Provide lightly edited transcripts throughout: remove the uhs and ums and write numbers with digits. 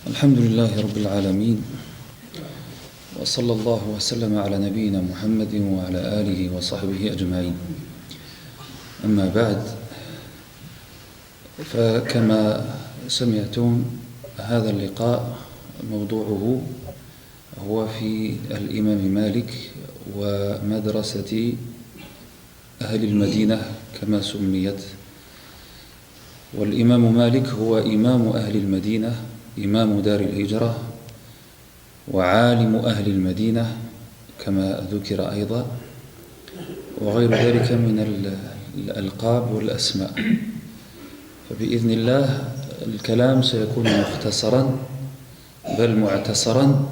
الحمد لله رب العالمين وصلى الله وسلم على نبينا محمد وعلى آله وصحبه أجمعين. أما بعد، فكما سمعتم هذا اللقاء موضوعه هو في الإمام مالك ومدرسة أهل المدينة كما سميت. والإمام مالك هو إمام أهل المدينة، إمام دار الهجرة وعالم أهل المدينة كما ذكر أيضا، وغير ذلك من الألقاب والأسماء. فبإذن الله الكلام سيكون مختصرا بل معتسرا،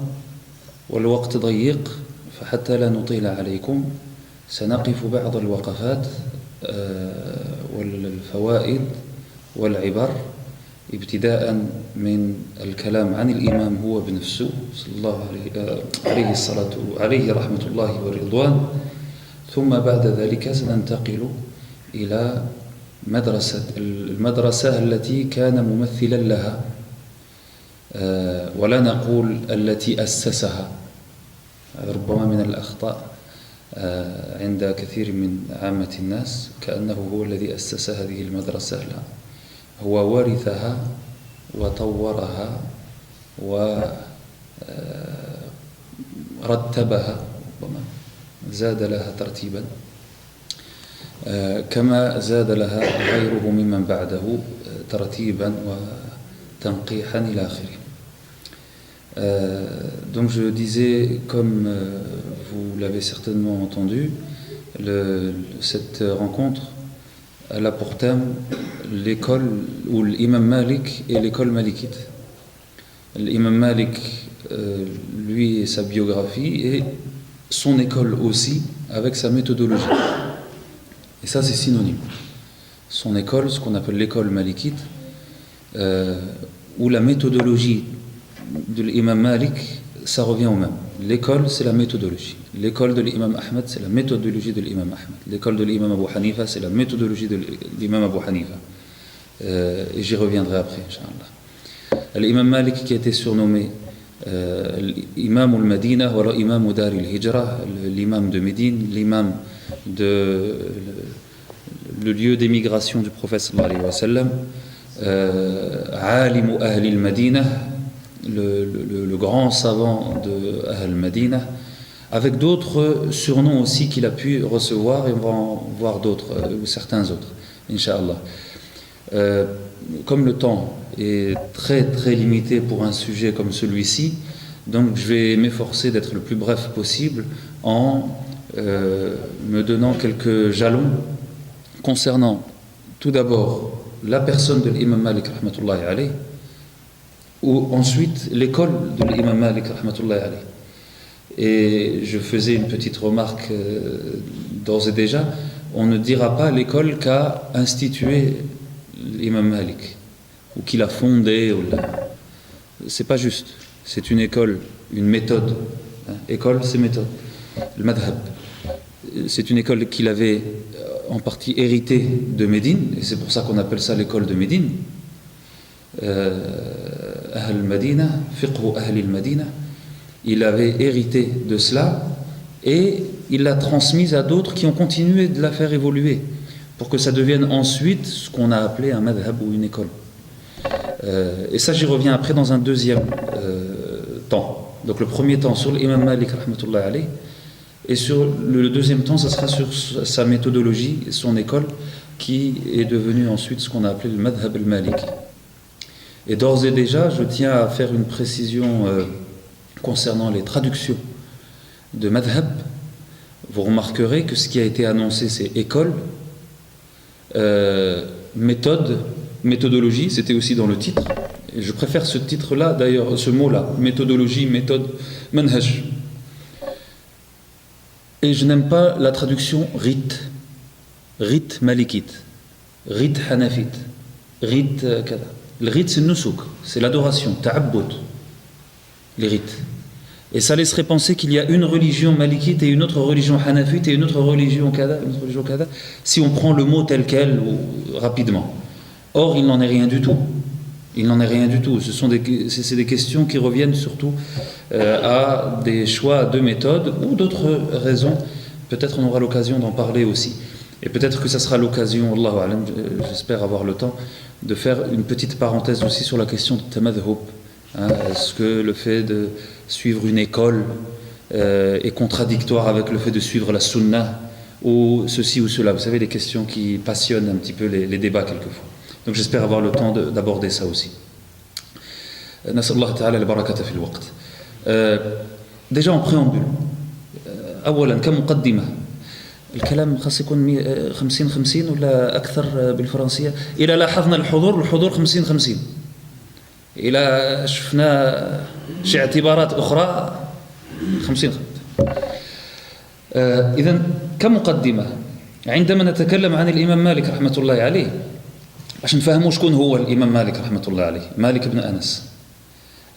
والوقت ضيق، فحتى لا نطيل عليكم سنقف بعض الوقفات والفوائد والعبر، ابتداء من الكلام عن الإمام هو بنفسه صلى الله عليه رحمة الله والرضوان، ثم بعد ذلك سننتقل إلى المدرسة التي كان ممثلا لها، ولا نقول التي أسسها، ربما من الأخطاء عند كثير من عامة الناس كأنه هو الذي أسس هذه المدرسة. لا، هو ورثها وطورها ورتبها، ربما زاد لها ترتيبا كما زاد لها غيره ممن بعده ترتيبا وتنقيحا إلى آخره. Donc je disais, comme vous l'avez certainement entendu, cette rencontre elle a pour thème l'école ou l'imam Malik et l'école malikite. L'imam Malik, lui et sa biographie, et son école aussi avec sa méthodologie. Et ça c'est synonyme. Son école, ce qu'on appelle l'école malikite, où la méthodologie de l'imam Malik, ça revient au même. L'école, c'est la méthodologie. L'école de l'imam Ahmed, c'est la méthodologie de l'imam Ahmed. L'école de l'imam Abu Hanifa, c'est la méthodologie de l'imam Abu Hanifa. Et j'y reviendrai après, Inch'Allah. L'imam Malik qui a été surnommé l'imam al-Madina, ou l'imam dar al-Hijra, l'imam de Médine, l'imam de le lieu d'émigration du prophète sallallahu alayhi wa sallam, alimu ahli al-Madina, le grand savant de Ahl Madina, avec d'autres surnoms aussi qu'il a pu recevoir, et on va en voir d'autres, ou certains autres, Inch'Allah. Comme le temps est très très limité pour un sujet comme celui-ci, donc je vais m'efforcer d'être le plus bref possible en me donnant quelques jalons concernant tout d'abord la personne de l'imam Malik rahmatullahi alayhi, ou ensuite l'école de l'imam Malik rahmatullahi alayhi. Et je faisais une petite remarque d'ores et déjà, on ne dira pas l'école qu'a institué l'imam Malik ou qu'il a fondé, c'est pas juste. C'est une école, une méthode. École, c'est méthode. Le madhab, c'est une école qu'il avait en partie héritée de Médine, et c'est pour ça qu'on appelle ça l'école de Médine. Ahl Madina, fiqh Ahl Madina, il avait hérité de cela et il l'a transmise à d'autres qui ont continué de la faire évoluer pour que ça devienne ensuite ce qu'on a appelé un madhab ou une école. Et ça, j'y reviens après dans un deuxième temps. Donc le premier temps sur l'imam Malik rahmatullahi alayhi, et sur le deuxième temps, ça sera sur sa méthodologie, son école, qui est devenue ensuite ce qu'on a appelé le madhab al-Maliki. Et d'ores et déjà, je tiens à faire une précision concernant les traductions de madhab. Vous remarquerez que ce qui a été annoncé, c'est école, méthode, méthodologie, c'était aussi dans le titre. Et je préfère ce titre-là, d'ailleurs, ce mot-là, méthodologie, méthode, manhaj. Et je n'aime pas la traduction rite, rite malikite, rite hanafite, rite kada. Le rite, c'est le nusuk, c'est l'adoration, ta'abbud, les rites. Et ça laisserait penser qu'il y a une religion malikite et une autre religion hanafite et une autre religion kada, si on prend le mot tel quel ou rapidement. Or, il n'en est rien du tout. Il n'en est rien du tout. C'est des questions qui reviennent surtout à des choix de méthode ou d'autres raisons. Peut-être on aura l'occasion d'en parler aussi. Et peut-être que ça sera l'occasion, Allahu A'lam, j'espère avoir le temps, de faire une petite parenthèse aussi sur la question de tamadhhub. Est-ce que le fait de suivre une école est contradictoire avec le fait de suivre la sunna ou ceci ou cela? Vous savez, les questions qui passionnent un petit peu les débats quelquefois. Donc j'espère avoir le temps d'aborder ça aussi. نسأل الله تعالى البركة في الوقت. Déjà en préambule, أولا كمقدمة، الكلام خاص يكون 50-50 ولا أكثر بالفرنسية. إذا لاحظنا الحضور 50-50. إذا شفنا شي اعتبارات أخرى 50-50. إذن كمقدمة، عندما نتكلم عن الإمام مالك رحمة الله عليه، باش نفهموا شكون هو الإمام مالك رحمة الله عليه، مالك بن أنس،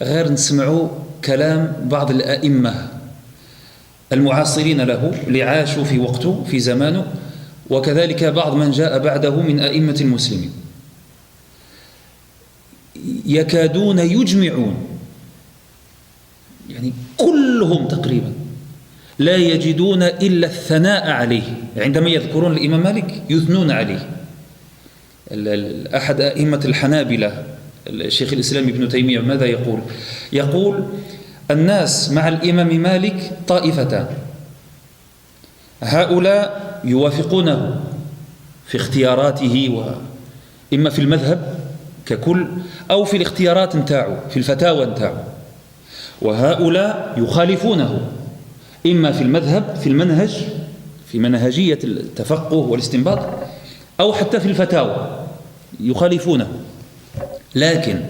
غير نسمعوا كلام بعض الأئمة المعاصرين له اللي عاشوا في وقته في زمانه، وكذلك بعض من جاء بعده من أئمة المسلمين، يكادون يجمعون، يعني كلهم تقريبا لا يجدون إلا الثناء عليه. عندما يذكرون الإمام مالك يثنون عليه. أحد أئمة الحنابلة الشيخ الإسلام ابن تيمية ماذا يقول؟ يقول الناس مع الإمام مالك طائفتان، هؤلاء يوافقونه في اختياراته، إما في المذهب ككل أو في الاختيارات نتاعو، في الفتاوى نتاعو، وهؤلاء يخالفونه إما في المذهب، في المنهج، في منهجية التفقه والاستنباط، أو حتى في الفتاوى يخالفونه. لكن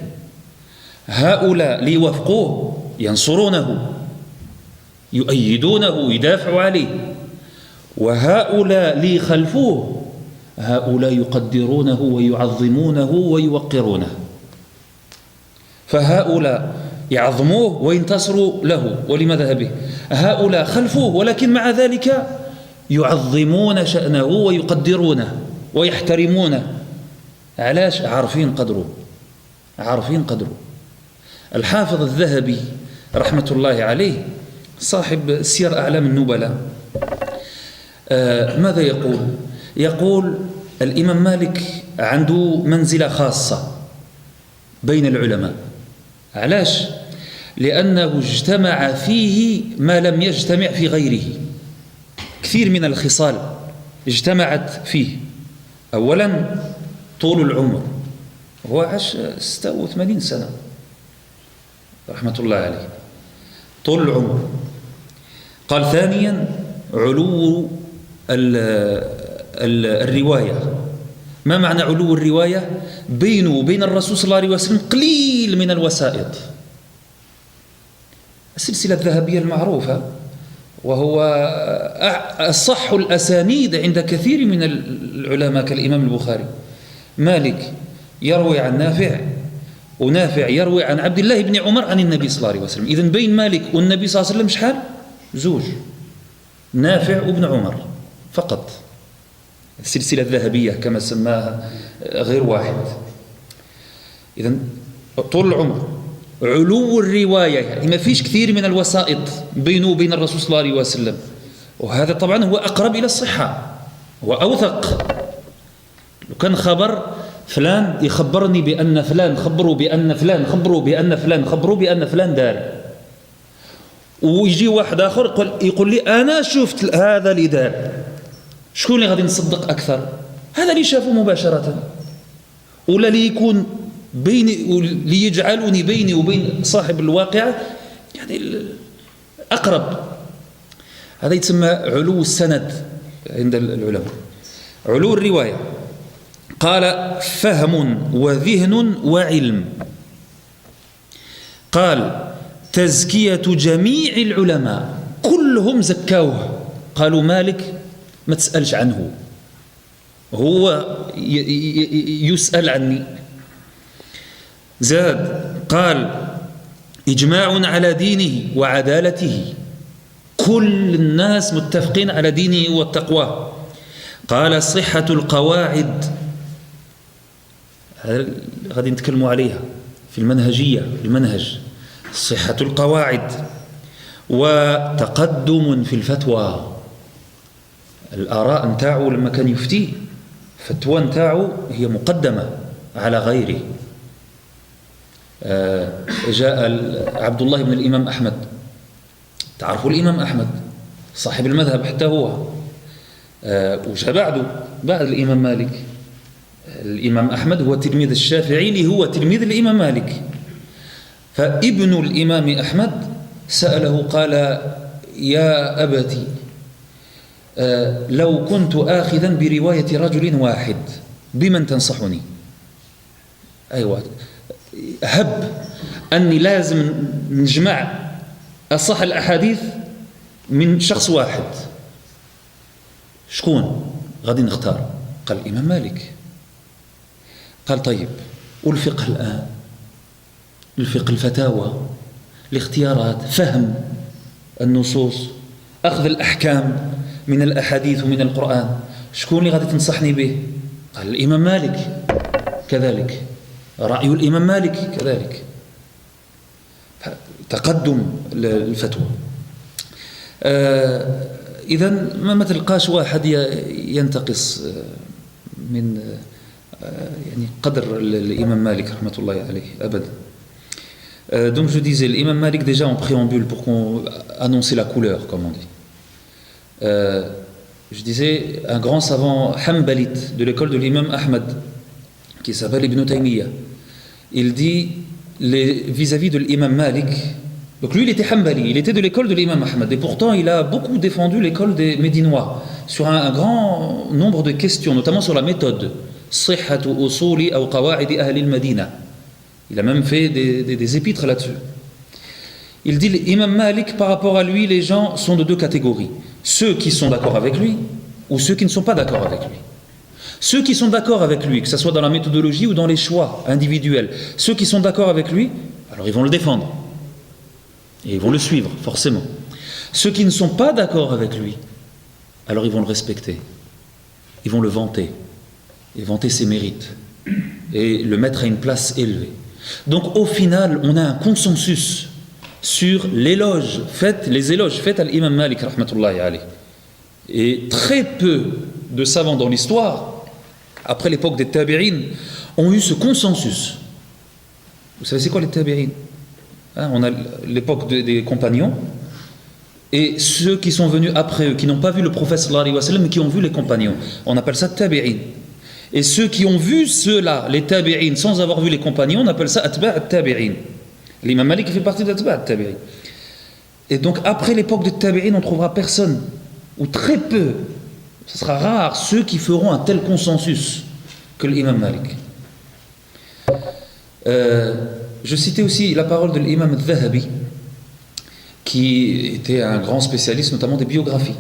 هؤلاء ليوافقوه ينصرونه، يؤيدونه، يدافعوا عليه، وهؤلاء ليخلفوه، هؤلاء يقدرونه ويعظمونه ويوقرونه. فهؤلاء يعظموه وينتصروا له ولمذهبه، هؤلاء خلفوه ولكن مع ذلك يعظمون شأنه ويقدرونه ويحترمونه. علاش؟ عارفين قدره، عارفين قدره. الحافظ الذهبي رحمة الله عليه صاحب سير أعلام النبلاء ماذا يقول؟ يقول الإمام مالك عنده منزلة خاصة بين العلماء. علاش؟ لأنه اجتمع فيه ما لم يجتمع في غيره. كثير من الخصال اجتمعت فيه. أولا طول العمر، هو عاش 86 سنة رحمة الله عليه، طول العمر. قال ثانيا علو الرواية. ما معنى علو الرواية؟ بينه وبين الرسول صلى الله عليه وسلم قليل من الوسائط. السلسلة الذهبية المعروفة، وهو أصح الأسانيد عند كثير من العلماء كالإمام البخاري. مالك يروي عن نافع، ونافع يروي عن عبد الله بن عمر عن النبي صلى الله عليه وسلم. إذن بين مالك والنبي صلى الله عليه وسلم شحال؟ زوج، نافع وابن عمر فقط. السلسلة الذهبية كما سماها غير واحد. إذن طول العمر، علو الرواية، يعني ما فيش كثير من الوسائط بينه وبين الرسول صلى الله عليه وسلم، وهذا طبعا هو أقرب إلى الصحة وأوثق. لو كان خبر فلان يخبرني بأن فلان خبروا بأن فلان خبروا بأن فلان خبروا بأن فلان دار، ويجي واحد آخر يقول لي أنا شفت هذا اللي دار، شكون اللي غادي نصدق أكثر؟ هذا اللي شافه مباشرة، ولا اللي يكون بيني، ليجعلني بيني وبين صاحب الواقعة يعني أقرب. هذا يتسمى علو السند عند العلماء، علو الرواية. قال فهم وذهن وعلم. قال تزكية جميع العلماء كلهم زكاوه، قالوا مالك ما تسألش عنه، هو يسأل عني. زاد قال إجماع على دينه وعدالته، كل الناس متفقين على دينه والتقوى. قال صحة القواعد، غادي نتكلموا عليها، في المنهجية المنهج صحة القواعد وتقدم في الفتوى الآراء نتاعو لما كان يفتي فتوى نتاعو هي مقدمة على غيره. جاء عبد الله بن الإمام أحمد، تعرفوا الإمام أحمد صاحب المذهب حتى هو، وجاء بعد الإمام مالك. الإمام أحمد هو تلميذ الشافعي اللي هو تلميذ الإمام مالك. فابن الإمام أحمد سأله قال: يا أبتي لو كنت آخذا برواية رجل واحد بمن تنصحني؟ أيوة، هب أني لازم نجمع أصح الأحاديث من شخص واحد، شكون غادي نختار؟ قال الإمام مالك. قال طيب، والفقه الآن، الفقه الفتاوى، الاختيارات، فهم النصوص، أخذ الأحكام من الأحاديث ومن القرآن، شكون اللي غادي تنصحني به؟ قال الإمام مالك. كذلك رأي الإمام مالك كذلك. تقدم الفتوى. إذن ما تلقاش واحد ينتقص من يعني قدر الإمام مالك رحمة الله عليه أبدا. Donc je disais, l'imam Malik déjà en préambule pour qu'on annoncer la couleur, comme on dit. Je disais, un grand savant hanbalite de l'école de l'imam Ahmad qui s'appelle Ibn Taymiyyah, il dit vis-à-vis de l'imam Malik, donc lui il était hanbali, il était de l'école de l'imam Ahmad et pourtant il a beaucoup défendu l'école des Médinois sur un grand nombre de questions, notamment sur la méthode صحة أصول أو قواعد أهل المدينة. Il a même fait des épîtres là-dessus. Il dit l'imam Malik, par rapport à lui, les gens sont de deux catégories. Ceux qui sont d'accord avec lui ou ceux qui ne sont pas d'accord avec lui. Ceux qui sont d'accord avec lui, que ce soit dans la méthodologie ou dans les choix individuels, ceux qui sont d'accord avec lui, alors ils vont le défendre. Et ils vont le suivre, forcément. Ceux qui ne sont pas d'accord avec lui, alors ils vont le respecter. Ils vont le vanter. Et vanter ses mérites. Et le mettre à une place élevée. Donc au final, on a un consensus sur les éloges faits à l'imam Malik rahmatullahi alayhi. Et très peu de savants dans l'histoire, après l'époque des tabi'in, ont eu ce consensus. Vous savez c'est quoi les tabi'in? On a l'époque des compagnons et ceux qui sont venus après eux, qui n'ont pas vu le prophète sallallahu alayhi wa sallam mais qui ont vu les compagnons. On appelle ça tabi'in. Et ceux qui ont vu ceux-là, les tabi'in, sans avoir vu les compagnons, on appelle ça atba' at-tabi'in. L'imam Malik fait partie d'atba' at-tabi'in. Et donc après l'époque des tabi'in, on ne trouvera personne, ou très peu, ce sera rare, ceux qui feront un tel consensus que l'imam Malik. Je citais aussi la parole de l'imam al-Dhahabi, qui était un grand spécialiste notamment des biographies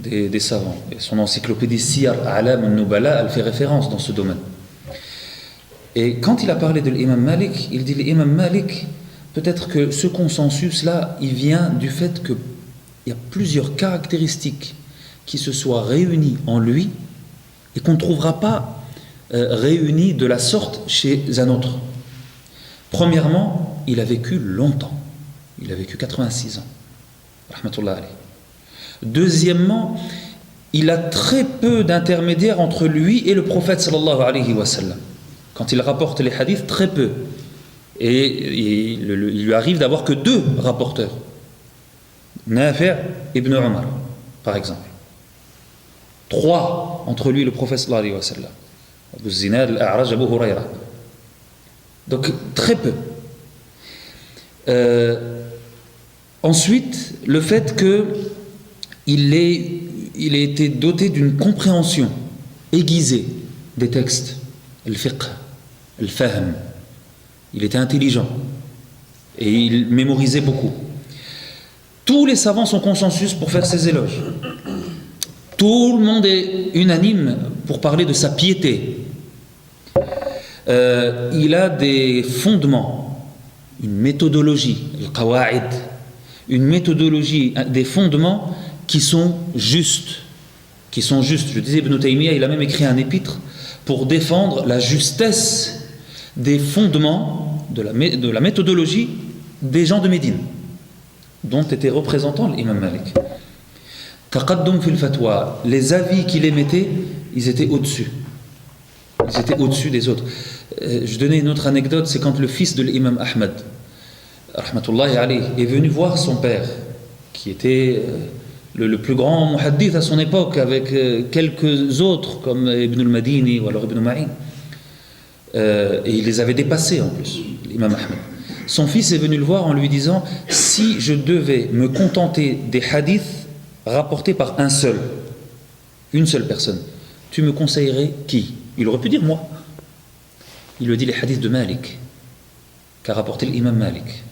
des savants. Et son encyclopédie Siyar A'lam al-Nubala, elle fait référence dans ce domaine. Et quand il a parlé de l'imam Malik, il dit l'imam Malik, peut-être que ce consensus-là, il vient du fait qu'il y a plusieurs caractéristiques qui se soient réunies en lui et qu'on ne trouvera pas réunies de la sorte chez un autre. Premièrement, il a vécu longtemps. Il a vécu 86 ans. Rahmatullah alayhi. Deuxièmement, il a très peu d'intermédiaires entre lui et le prophète sallallahu alayhi wa sallam. Quand il rapporte les hadiths, très peu. Et il lui arrive d'avoir que 2 rapporteurs. Nafi' ibn Umar, par exemple. 3 entre lui et le prophète sallallahu alayhi wa sallam. Abu Zinad, al-A'raj, Abu Hurayra. Donc, très peu. Ensuite, le fait qu'il ait été doté d'une compréhension aiguisée des textes, le fiqh, le fahm. Il était intelligent et il mémorisait beaucoup. Tous les savants sont consensus pour faire ses éloges. Tout le monde est unanime pour parler de sa piété. Il a des fondements, une méthodologie, le qawa'id, une méthodologie, des fondements qui sont justes. Je disais, Ibn Taymiyyah, il a même écrit un épître pour défendre la justesse des fondements de la méthodologie des gens de Médine, dont était représentant l'imam Malik. Taqaddum fil fatwa, les avis qu'il émettait, ils étaient au-dessus. Ils étaient au-dessus des autres. Je donnais une autre anecdote, c'est quand le fils de l'imam Ahmad, rahmatullahi alayhi, est venu voir son père, qui était le plus grand muhaddith à son époque, avec quelques autres, comme Ibn al-Madini ou alors Ibn Ma'in. Et il les avait dépassés en plus, l'imam Ahmad. Son fils est venu le voir en lui disant: si je devais me contenter des hadiths rapportés par une seule personne, tu me conseillerais qui? Il aurait pu dire moi. Il lui a dit les hadiths de Malik, qu'a rapporté l'imam Malik,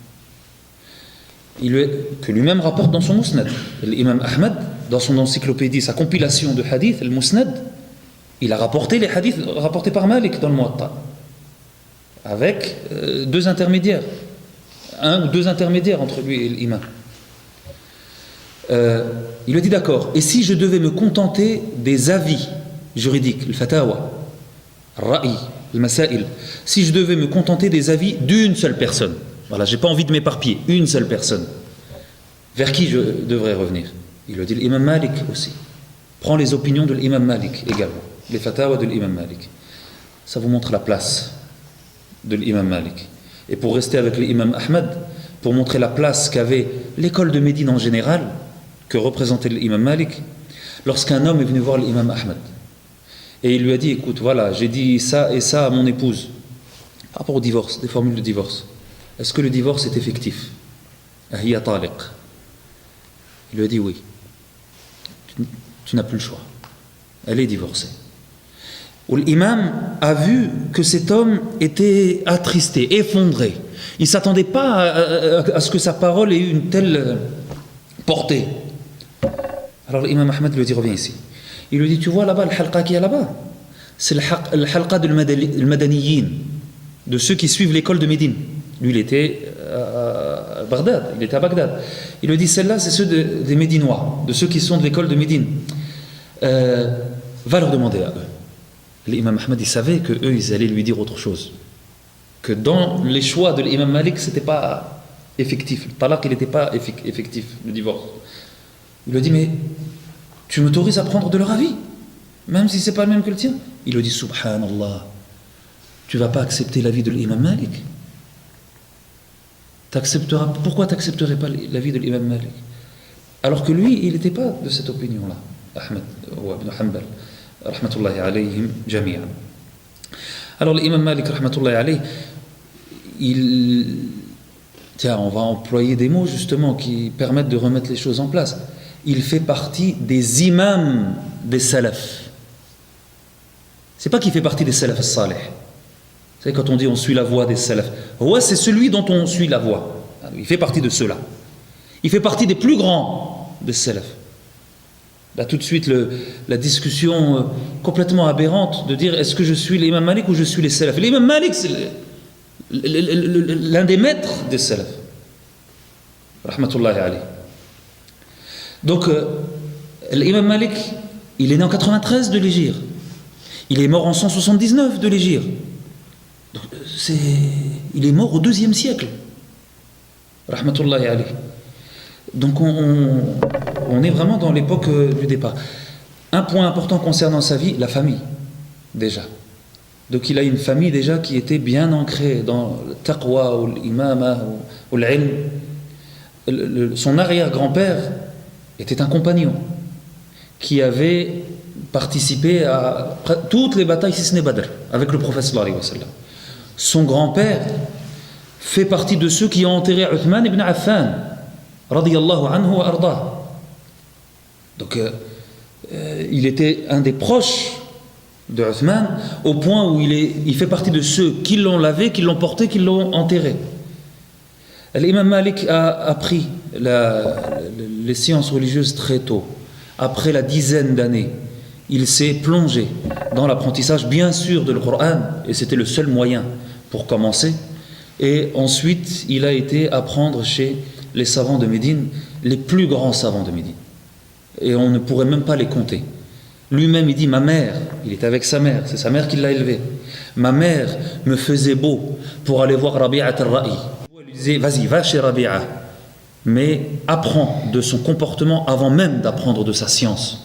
que lui-même rapporte dans son Musnad. L'imam Ahmad, dans son encyclopédie, sa compilation de hadiths, le Musnad, il a rapporté les hadiths rapportés par Malik dans le Muwatta, avec deux intermédiaires, un ou deux intermédiaires entre lui et l'imam. Il lui a dit d'accord, et si je devais me contenter des avis juridiques, le fatawa, le ra'i, le masail, si je devais me contenter des avis d'une seule personne, voilà, j'ai pas envie de m'éparpiller, une seule personne, vers qui je devrais revenir? Il lui a dit l'imam Malik aussi. Prends les opinions de l'imam Malik également, les fatawa de l'imam Malik. Ça vous montre la place de l'imam Malik. Et pour rester avec l'imam Ahmad, pour montrer la place qu'avait l'école de Médine en général, que représentait l'imam Malik, lorsqu'un homme est venu voir l'imam Ahmad, et il lui a dit: écoute, voilà, j'ai dit ça et ça à mon épouse, par rapport au divorce, des formules de divorce. Est-ce que le divorce est effectif? Ahiya taliq. Il lui a dit oui. Tu n'as plus le choix. Elle est divorcée. L'imam a vu que cet homme était attristé, effondré. Il ne s'attendait pas à ce que sa parole ait eu une telle portée. Alors l'imam Ahmad lui dit: reviens ici. Il lui dit: tu vois là-bas le halqa qui est là-bas? C'est le halqa de l'madaniyin, de ceux qui suivent l'école de Médine. Lui, il était à Bagdad, il était à Bagdad. Il lui dit: celle-là, c'est ceux des Médinois, de ceux qui sont de l'école de Médine. Va leur demander à eux. L'imam Ahmad, il savait que eux, ils allaient lui dire autre chose. Que dans les choix de l'imam Malik, c'était pas effectif. Le talaq, il n'était pas effectif, le divorce. Il lui dit: mais tu m'autorises à prendre de leur avis, même si c'est pas le même que le tien? Il lui dit: subhanallah, tu vas pas accepter l'avis de l'imam Malik? Pourquoi t'accepterais pas l'avis de l'imam Malik? Alors que lui, il n'était pas de cette opinion-là, Ahmed ou Ibn Hanbal, rahmatullahi alayhim jami'an. Alors l'imam Malik, rahmatullahi alayhi, on va employer des mots justement qui permettent de remettre les choses en place. Il fait partie des imams des salaf. C'est pas qu'il fait partie des salaf salih. Vous savez, quand on dit on suit la voie des salaf, ouais, c'est celui dont on suit la voie. Il fait partie de ceux-là. Il fait partie des plus grands des salaf. Là, tout de suite, la discussion complètement aberrante de dire: est-ce que je suis l'imam Malik ou je suis les salaf? L'imam Malik, c'est l'un des maîtres des salaf. Rahmatullahi alayhi. Donc, l'imam Malik, il est né en 93 de l'Hégire. Il est mort en 179 de l'Hégire. Donc, il est mort au 2e siècle. Rahmatullahi alayhi. Donc on est vraiment dans l'époque du départ. Un point important concernant sa vie, la famille, déjà. Donc il a une famille déjà qui était bien ancrée dans le taqwa, ou l'imama, ou l'ilm. Son arrière-grand-père était un compagnon qui avait participé à toutes les batailles, si ce n'est Badr, avec le prophète sallallahu alayhi wa sallam. Son grand-père fait partie de ceux qui ont enterré Uthman ibn Affan, radiyallahu anhu wa ardah. Donc il était un des proches de Uthman, au point où il fait partie de ceux qui l'ont lavé, qui l'ont porté, qui l'ont enterré. L'imam Malik a appris les sciences religieuses très tôt. Après la dizaine d'années, il s'est plongé dans l'apprentissage, bien sûr, de le Coran, et c'était le seul moyen pour commencer. Et ensuite, il a été apprendre chez les savants de Médine, les plus grands savants de Médine. Et on ne pourrait même pas les compter. Lui-même, il dit: ma mère, il était avec sa mère, c'est sa mère qui l'a élevé. Ma mère me faisait beau pour aller voir Rabi'at al-Ra'i. Elle lui disait, vas-y, va chez Rabi'a, mais apprends de son comportement avant même d'apprendre de sa science.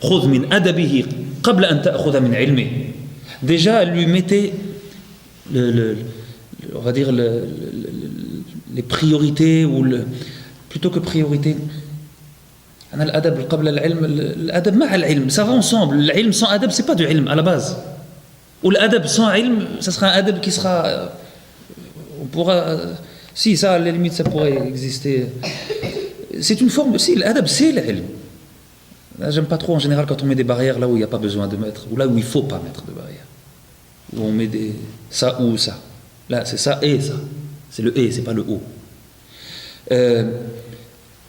خذ من أدبه قبل أن تأخذ من علمه. Déjà, elle lui mettait on va dire les priorités, plutôt que priorité. الأدب قبل العلم، الأدب مع العلم، ça va ensemble. L'ilm sans adab, c'est pas du ilm à la base. Ou l'adab sans ilm, ça sera un adab qui sera, on pourra, si ça à la limite ça pourrait exister. C'est une forme, si l'adab c'est l'ilm. J'aime pas trop en général quand on met des barrières là où il n'y a pas besoin de mettre, ou là où il ne faut pas mettre de barrières. Où on met des ça ou ça. Là c'est ça et ça. C'est le et, c'est pas le o.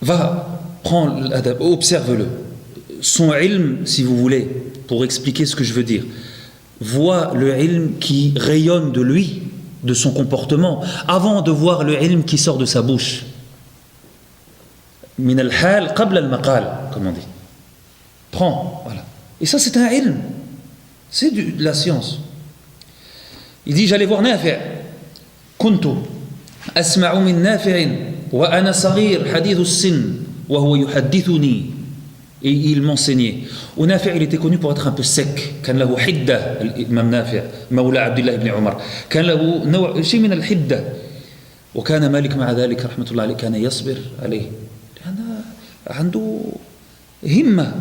Va, prends l'adab, observe-le. Son ilm, si vous voulez, pour expliquer ce que je veux dire. Vois le ilm qui rayonne de lui, de son comportement, avant de voir le ilm qui sort de sa bouche. Min al-hal qabla al-maqal, comme on dit. Prends, voilà. Et ça, c'est un ilm. C'est de la science. Il dit, j'allais voir Nafi'. Kuntu asma'u min Nafi'in wa ana saghir hadith as-sin wa huwa yuhaddithuni. Et il m'enseignait. Nafi' il était connu pour être un peu sec. كان له حدة الإمام نافع مولى عبد الله بن عمر. كان له نوع شيء من الحدة. وكان مالك مع ذلك رحمة الله عليه كان يصبر عليه. لأن عنده همة.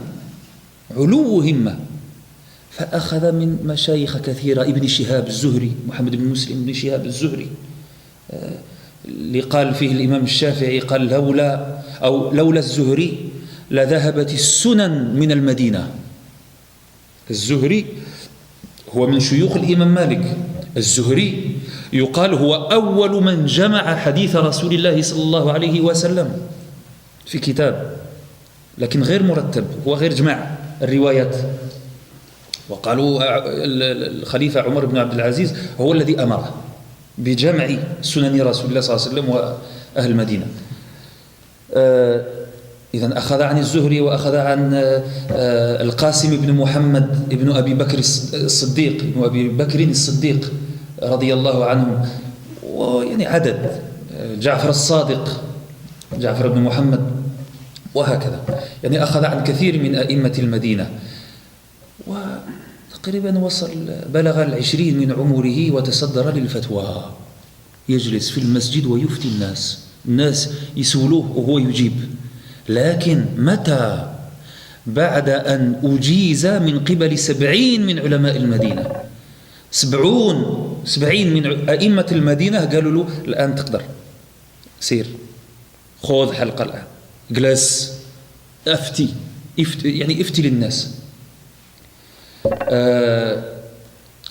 علو همة. فأخذ من مشايخ كثيرة ابن شهاب الزهري محمد بن مسلم بن شهاب الزهري اللي قال فيه الإمام الشافعي قال لولا الزهري لذهبت السنن من المدينة. الزهري هو من شيوخ الإمام مالك. الزهري يقال هو أول من جمع حديث رسول الله صلى الله عليه وسلم في كتاب، لكن غير مرتب، هو غير جمع الروايات. وقالوا الخليفة عمر بن عبد العزيز هو الذي أمر بجمع سنن رسول الله صلى الله عليه وسلم وأهل المدينة. إذن أخذ عن الزهري وأخذ عن القاسم بن محمد ابن أبي بكر الصديق ابن أبي بكر الصديق رضي الله عنه، ويعني عدد جعفر الصادق جعفر بن محمد وهكذا. يعني أخذ عن كثير من أئمة المدينة، وتقريبا وصل بلغ 20 من عمره وتصدر للفتوى. يجلس في المسجد ويفتي الناس يسولوه وهو يجيب. لكن متى بعد أن أجيز من قبل 70 من علماء المدينة، 70 من أئمة المدينة قالوا له الآن تقدر سير خذ حلقة الآن جلس افتي يعني افتي للناس.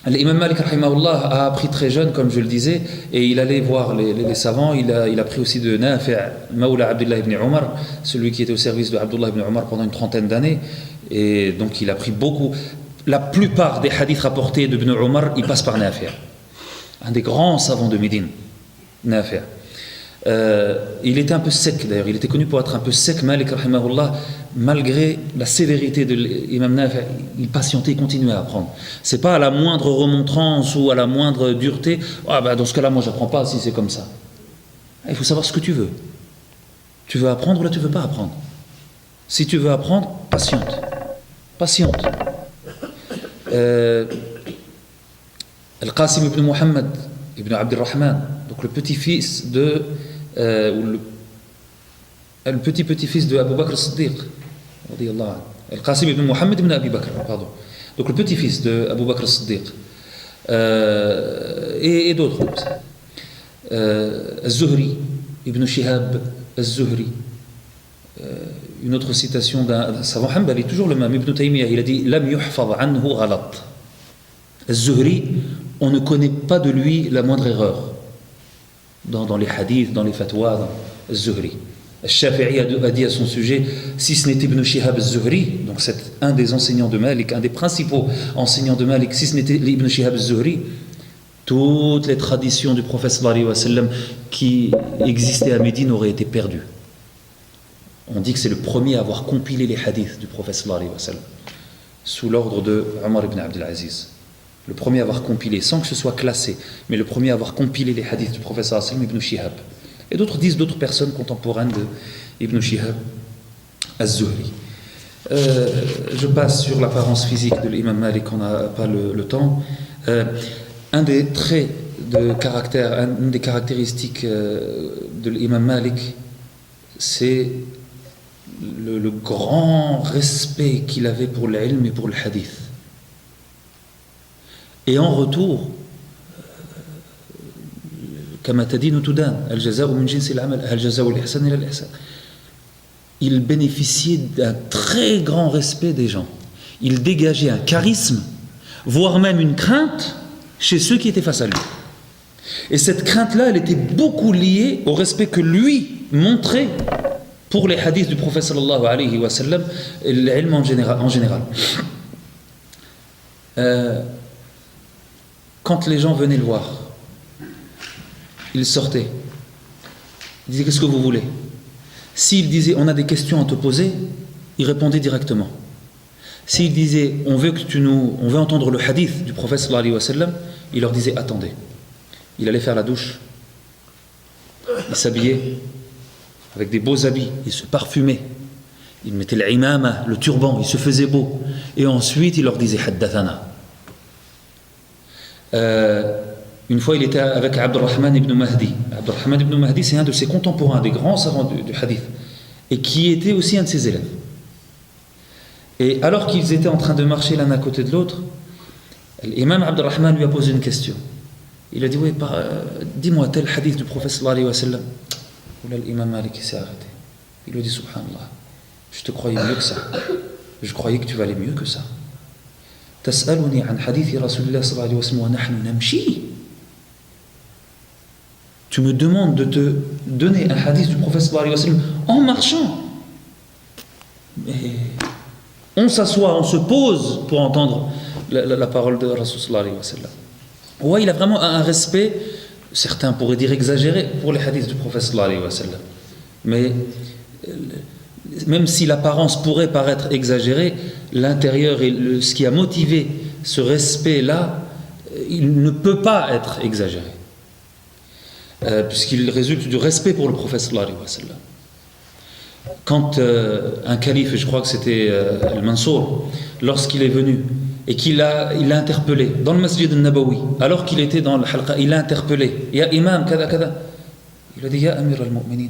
L'imam Malik rahimahullah a appris très jeune, comme je le disais, et il allait voir les savants. Il a pris aussi de Nafi' Mawla Abdullah ibn Umar, celui qui était au service de Abdullah ibn Umar pendant une trentaine d'années, et donc il a pris beaucoup. La plupart des hadiths rapportés d'Ibn Umar, ils passent par Nafi', un des grands savants de Médine, Nafi'. Il était un peu sec d'ailleurs, il était connu pour être un peu sec. Malik rahimahullah, malgré la sévérité de l'imam Nafi', il patientait, il continuait à apprendre. C'est pas à la moindre remontrance ou à la moindre dureté, dans ce cas-là moi j'apprends pas si c'est comme ça. Il faut savoir ce que tu veux. Tu veux apprendre ou là tu veux pas apprendre. Si tu veux apprendre, patiente. Al-Qasim ibn Muhammad ibn Abd al-Rahman, donc le petit-fils de le petit-petit-fils de Abu Bakr as-Siddiq, Al-Qasim ibn Muhammad ibn Abi Bakr, pardon. Donc le petit-fils de Abu Bakr as-Siddiq, et d'autres comme ça. Az-Zuhri, Ibn Shihab Az-Zuhri. Une autre citation d'un savant hanbali, toujours le même, Ibn Taymiyyah, il a dit Lam yuhfaz anhu ghalat. Az-Zuhri, on ne connaît pas de lui la moindre erreur dans les hadiths, dans les fatwas, dans Az-Zuhri. Al-Shafi'i a dit à son sujet, si ce n'était Ibn Shihab Az-Zuhri, donc c'est un des enseignants de Malik, un des principaux enseignants de Malik, si ce n'était Ibn Shihab Az-Zuhri, toutes les traditions du prophète sallallahu alayhi wa sallam qui existaient à Médine auraient été perdues. On dit que c'est le premier à avoir compilé les hadiths du prophète sallallahu alayhi wa sallam, sous l'ordre de Omar ibn Abdul Aziz. Le premier à avoir compilé, sans que ce soit classé, mais le premier à avoir compilé les hadiths du professeur Sallam, Ibn Shihab. Et d'autres disent d'autres personnes contemporaines d'Ibn Shihab az-Zuhri. Je passe sur l'apparence physique de l'imam Malik, on n'a pas le temps. Un des traits de caractère, une des caractéristiques de l'imam Malik, c'est le grand respect qu'il avait pour l'ilm et pour le hadith. Et en retour, كما تدين تدان الجزاء من جنس العمل هل جزاء الإحسان إلى الإحسان. Il bénéficiait d'un très grand respect des gens. Il dégageait un charisme, voire même une crainte chez ceux qui étaient face à lui. Et cette crainte-là, elle était beaucoup liée au respect que lui montrait pour les hadiths du prophète sallallahu alayhi wa sallam, et l'ilm en général. Quand les gens venaient le voir, il sortait. Il disait, qu'est-ce que vous voulez? S'il disait, on a des questions à te poser, il répondait directement. S'il disait, on veut entendre le hadith du prophète sallallahu alayhi wa sallam, il leur disait, attendez. Il allait faire la douche, il s'habillait avec des beaux habits, il se parfumait, il mettait l'imama, le turban, il se faisait beau, et ensuite il leur disait haddathana. Une fois il était avec Abdurrahman ibn Mahdi. Abdurrahman ibn Mahdi, c'est un de ses contemporains, des grands savants du hadith, et qui était aussi un de ses élèves. Et alors qu'ils étaient en train de marcher l'un à côté de l'autre, l'imam Abdurrahman lui a posé une question. Il a dit, oui, dis-moi tel hadith du prophète sallallahu alayhi wa sallam. Là, l'imam Malik s'est arrêté. Il lui a dit, subhanallah, je te croyais mieux que ça. Je croyais que tu valais mieux que ça. Tas'aluni an hadithi Rasulillah sallallahu alayhi wa sallam wa nahnu namshi. Tu me demandes de te donner un hadith du prophète sallallahu alayhi wa sallam en marchant. Mais on s'assoit, on se pose pour entendre la parole de Rasul sallallahu alayhi wa sallam. Ouais, il a vraiment un respect, certains pourraient dire exagéré, pour les hadiths du prophète sallallahu alayhi wa sallam. Mais même si l'apparence pourrait paraître exagérée, l'intérieur et ce qui a motivé ce respect-là, il ne peut pas être exagéré. Puisqu'il résulte du respect pour le prophète sallallahu alayhi wa sallam. Quand un calife, et je crois que c'était Al-Mansour, lorsqu'il est venu et il l'a interpellé dans le masjid al-Nabawi, alors qu'il était dans le halqa, il l'a interpellé, Ya imam, kada kada. Il a dit, Ya amir al-mu'minin,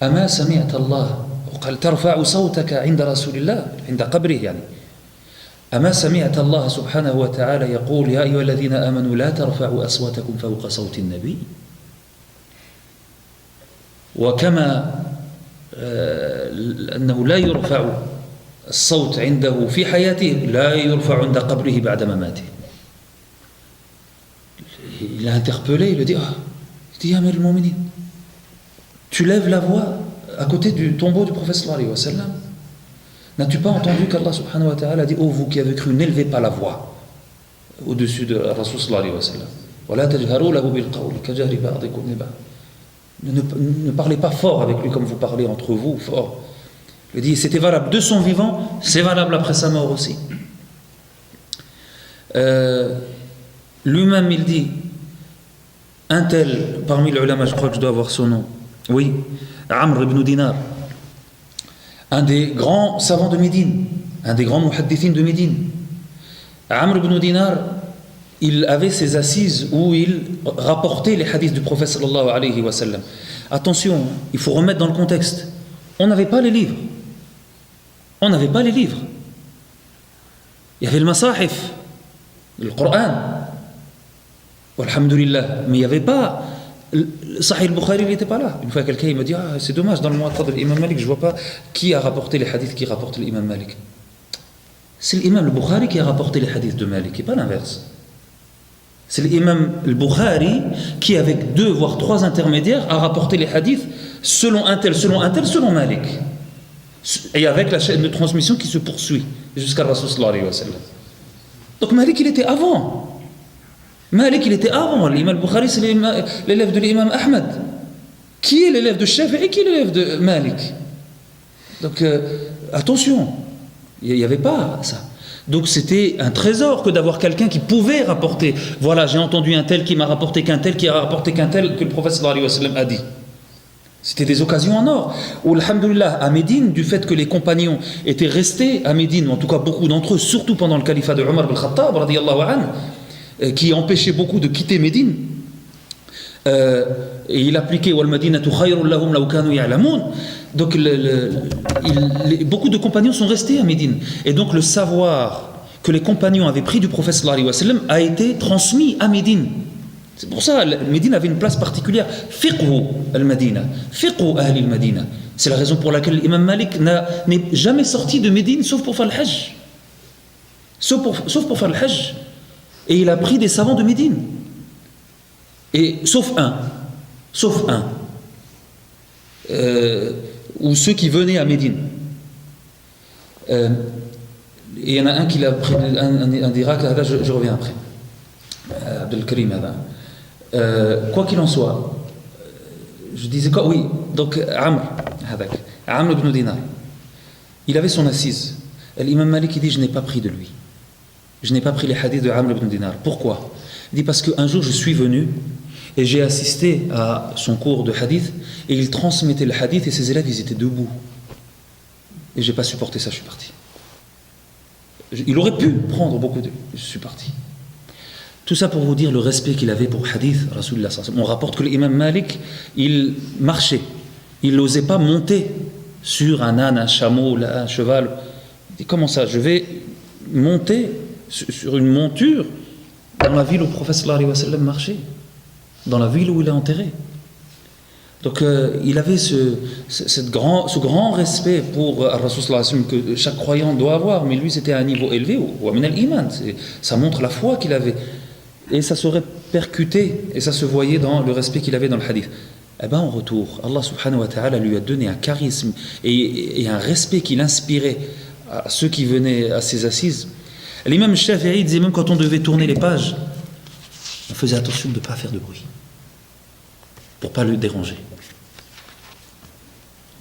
ama sami'ta Allah, وقال ترفع صوتك عند رسول الله عند قبره يعني أما سمعت الله سبحانه وتعالى يقول يا أيها الذين آمنوا لا ترفعوا أصواتكم فوق صوت النبي وكما أنه لا يرفع الصوت عنده في حياته لا يرفع عند قبره بعد مماته. Il l'a interpellé, il a dit, il dit, Ya Amir al-Mu'minin, tu lèves la voix à côté du tombeau du prophète sallallahu alayhi wa sallam. N'as-tu pas entendu qu'Allah subhanahu wa ta'ala dit, oh vous qui avez cru, n'élevez pas la voix au-dessus de Rasul sallallahu alayhi wa sallam. Wa la tajharu lahu bil qawl kajahri ba'dikum li ba'd. Ne parlez pas fort avec lui comme vous parlez entre vous, fort. Il dit, c'était valable de son vivant, c'est valable après sa mort aussi. Lui-même, il dit, un tel, parmi les ulama, je crois que je dois avoir son nom, oui, Amr ibn Dinar, un des grands savants de Médine, un des grands muhaddithines de Médine. Amr ibn Dinar, il avait ses assises où il rapportait les hadiths du prophète sallallahu alayhi wa sallam. Attention, il faut remettre dans le contexte. On n'avait pas les livres. On n'avait pas les livres. Il y avait le masahif, le Coran. Alhamdulillah. Mais il n'y avait pas. Sahih al-Bukhari, il n'était pas là. Une fois, quelqu'un m'a dit, c'est dommage, dans le Muwatta de l'imam Malik, je ne vois pas qui a rapporté les hadiths qui rapporte l'imam Malik. C'est l'imam al-Bukhari qui a rapporté les hadiths de Malik, et pas l'inverse. C'est l'imam al-Bukhari qui, avec 2 voire 3 intermédiaires, a rapporté les hadiths selon un tel, selon Malik. Et avec la chaîne de transmission qui se poursuit jusqu'à Rasul sallallahu alayhi wa sallam. Donc Malik, il était avant. L'imam al-Bukhari, c'est l'élève de l'imam Ahmad. Qui est l'élève de Shafi'i et qui est l'élève de Malik? Donc attention, il n'y avait pas ça. Donc c'était un trésor que d'avoir quelqu'un qui pouvait rapporter. Voilà, j'ai entendu un tel qui m'a rapporté qu'un tel, qui a rapporté qu'un tel, que le prophète sallallahu alayhi wa sallam a dit. C'était des occasions en or. Ou alhamdoulilah, à Médine, du fait que les compagnons étaient restés à Médine, ou en tout cas beaucoup d'entre eux, surtout pendant le califat de Omar ibn Khattab, radiyallahu anhu, qui empêchait beaucoup de quitter Médine. Et il appliquait wal madinatu khayrun lahum law kanu ya'lamun. Donc beaucoup de compagnons sont restés à Médine. Et donc le savoir que les compagnons avaient pris du prophète sallallahu alayhi wa sallam a été transmis à Médine. C'est pour ça que Médine avait une place particulière. Fiqhu al-Madina, fiqhu ahli al-Madina. C'est la raison pour laquelle l'imam Malik n'est jamais sorti de Médine sauf pour faire le hajj. Sauf pour faire le hajj. Et il a pris des savants de Médine. Et sauf un, ou ceux qui venaient à Médine. Et il y en a un qui l'a pris, un d'Irak, là je reviens après. Abdelkarim, quoi qu'il en soit, je disais quoi? Oui, donc Amr ibn Dinar, il avait son assise. L'imam Malik il dit je n'ai pas pris de lui. Je n'ai pas pris les hadiths de Amr ibn Dinar. Pourquoi? Il dit parce qu'un jour je suis venu et j'ai assisté à son cours de hadith et il transmettait le hadith et ses élèves ils étaient debout. Et j'ai pas supporté ça, je suis parti. Il aurait pu prendre beaucoup de... Je suis parti. Tout ça pour vous dire le respect qu'il avait pour hadith Rasulullah sallallahu alayhi wa sallam. On rapporte que l'imam Malik, il marchait. Il n'osait pas monter sur un âne, un chameau, un cheval. Il dit comment ça? Je vais monter sur une monture dans la ville où le prophète sallallahu alayhi wa sallam marchait, dans la ville où il est enterré. Donc il avait ce grand respect pour Rasul sallallahu alayhi wa sallam que chaque croyant doit avoir, mais lui c'était à un niveau élevé, ou min al-iman, ça montre la foi qu'il avait. Et ça se répercutait, et ça se voyait dans le respect qu'il avait dans le hadith. Eh bien en retour, Allah subhanahu wa ta'ala lui a donné un charisme et un respect qu'il inspirait à ceux qui venaient à ses assises. L'imam Shafi'i disait même quand on devait tourner les pages, on faisait attention de ne pas faire de bruit, pour ne pas le déranger.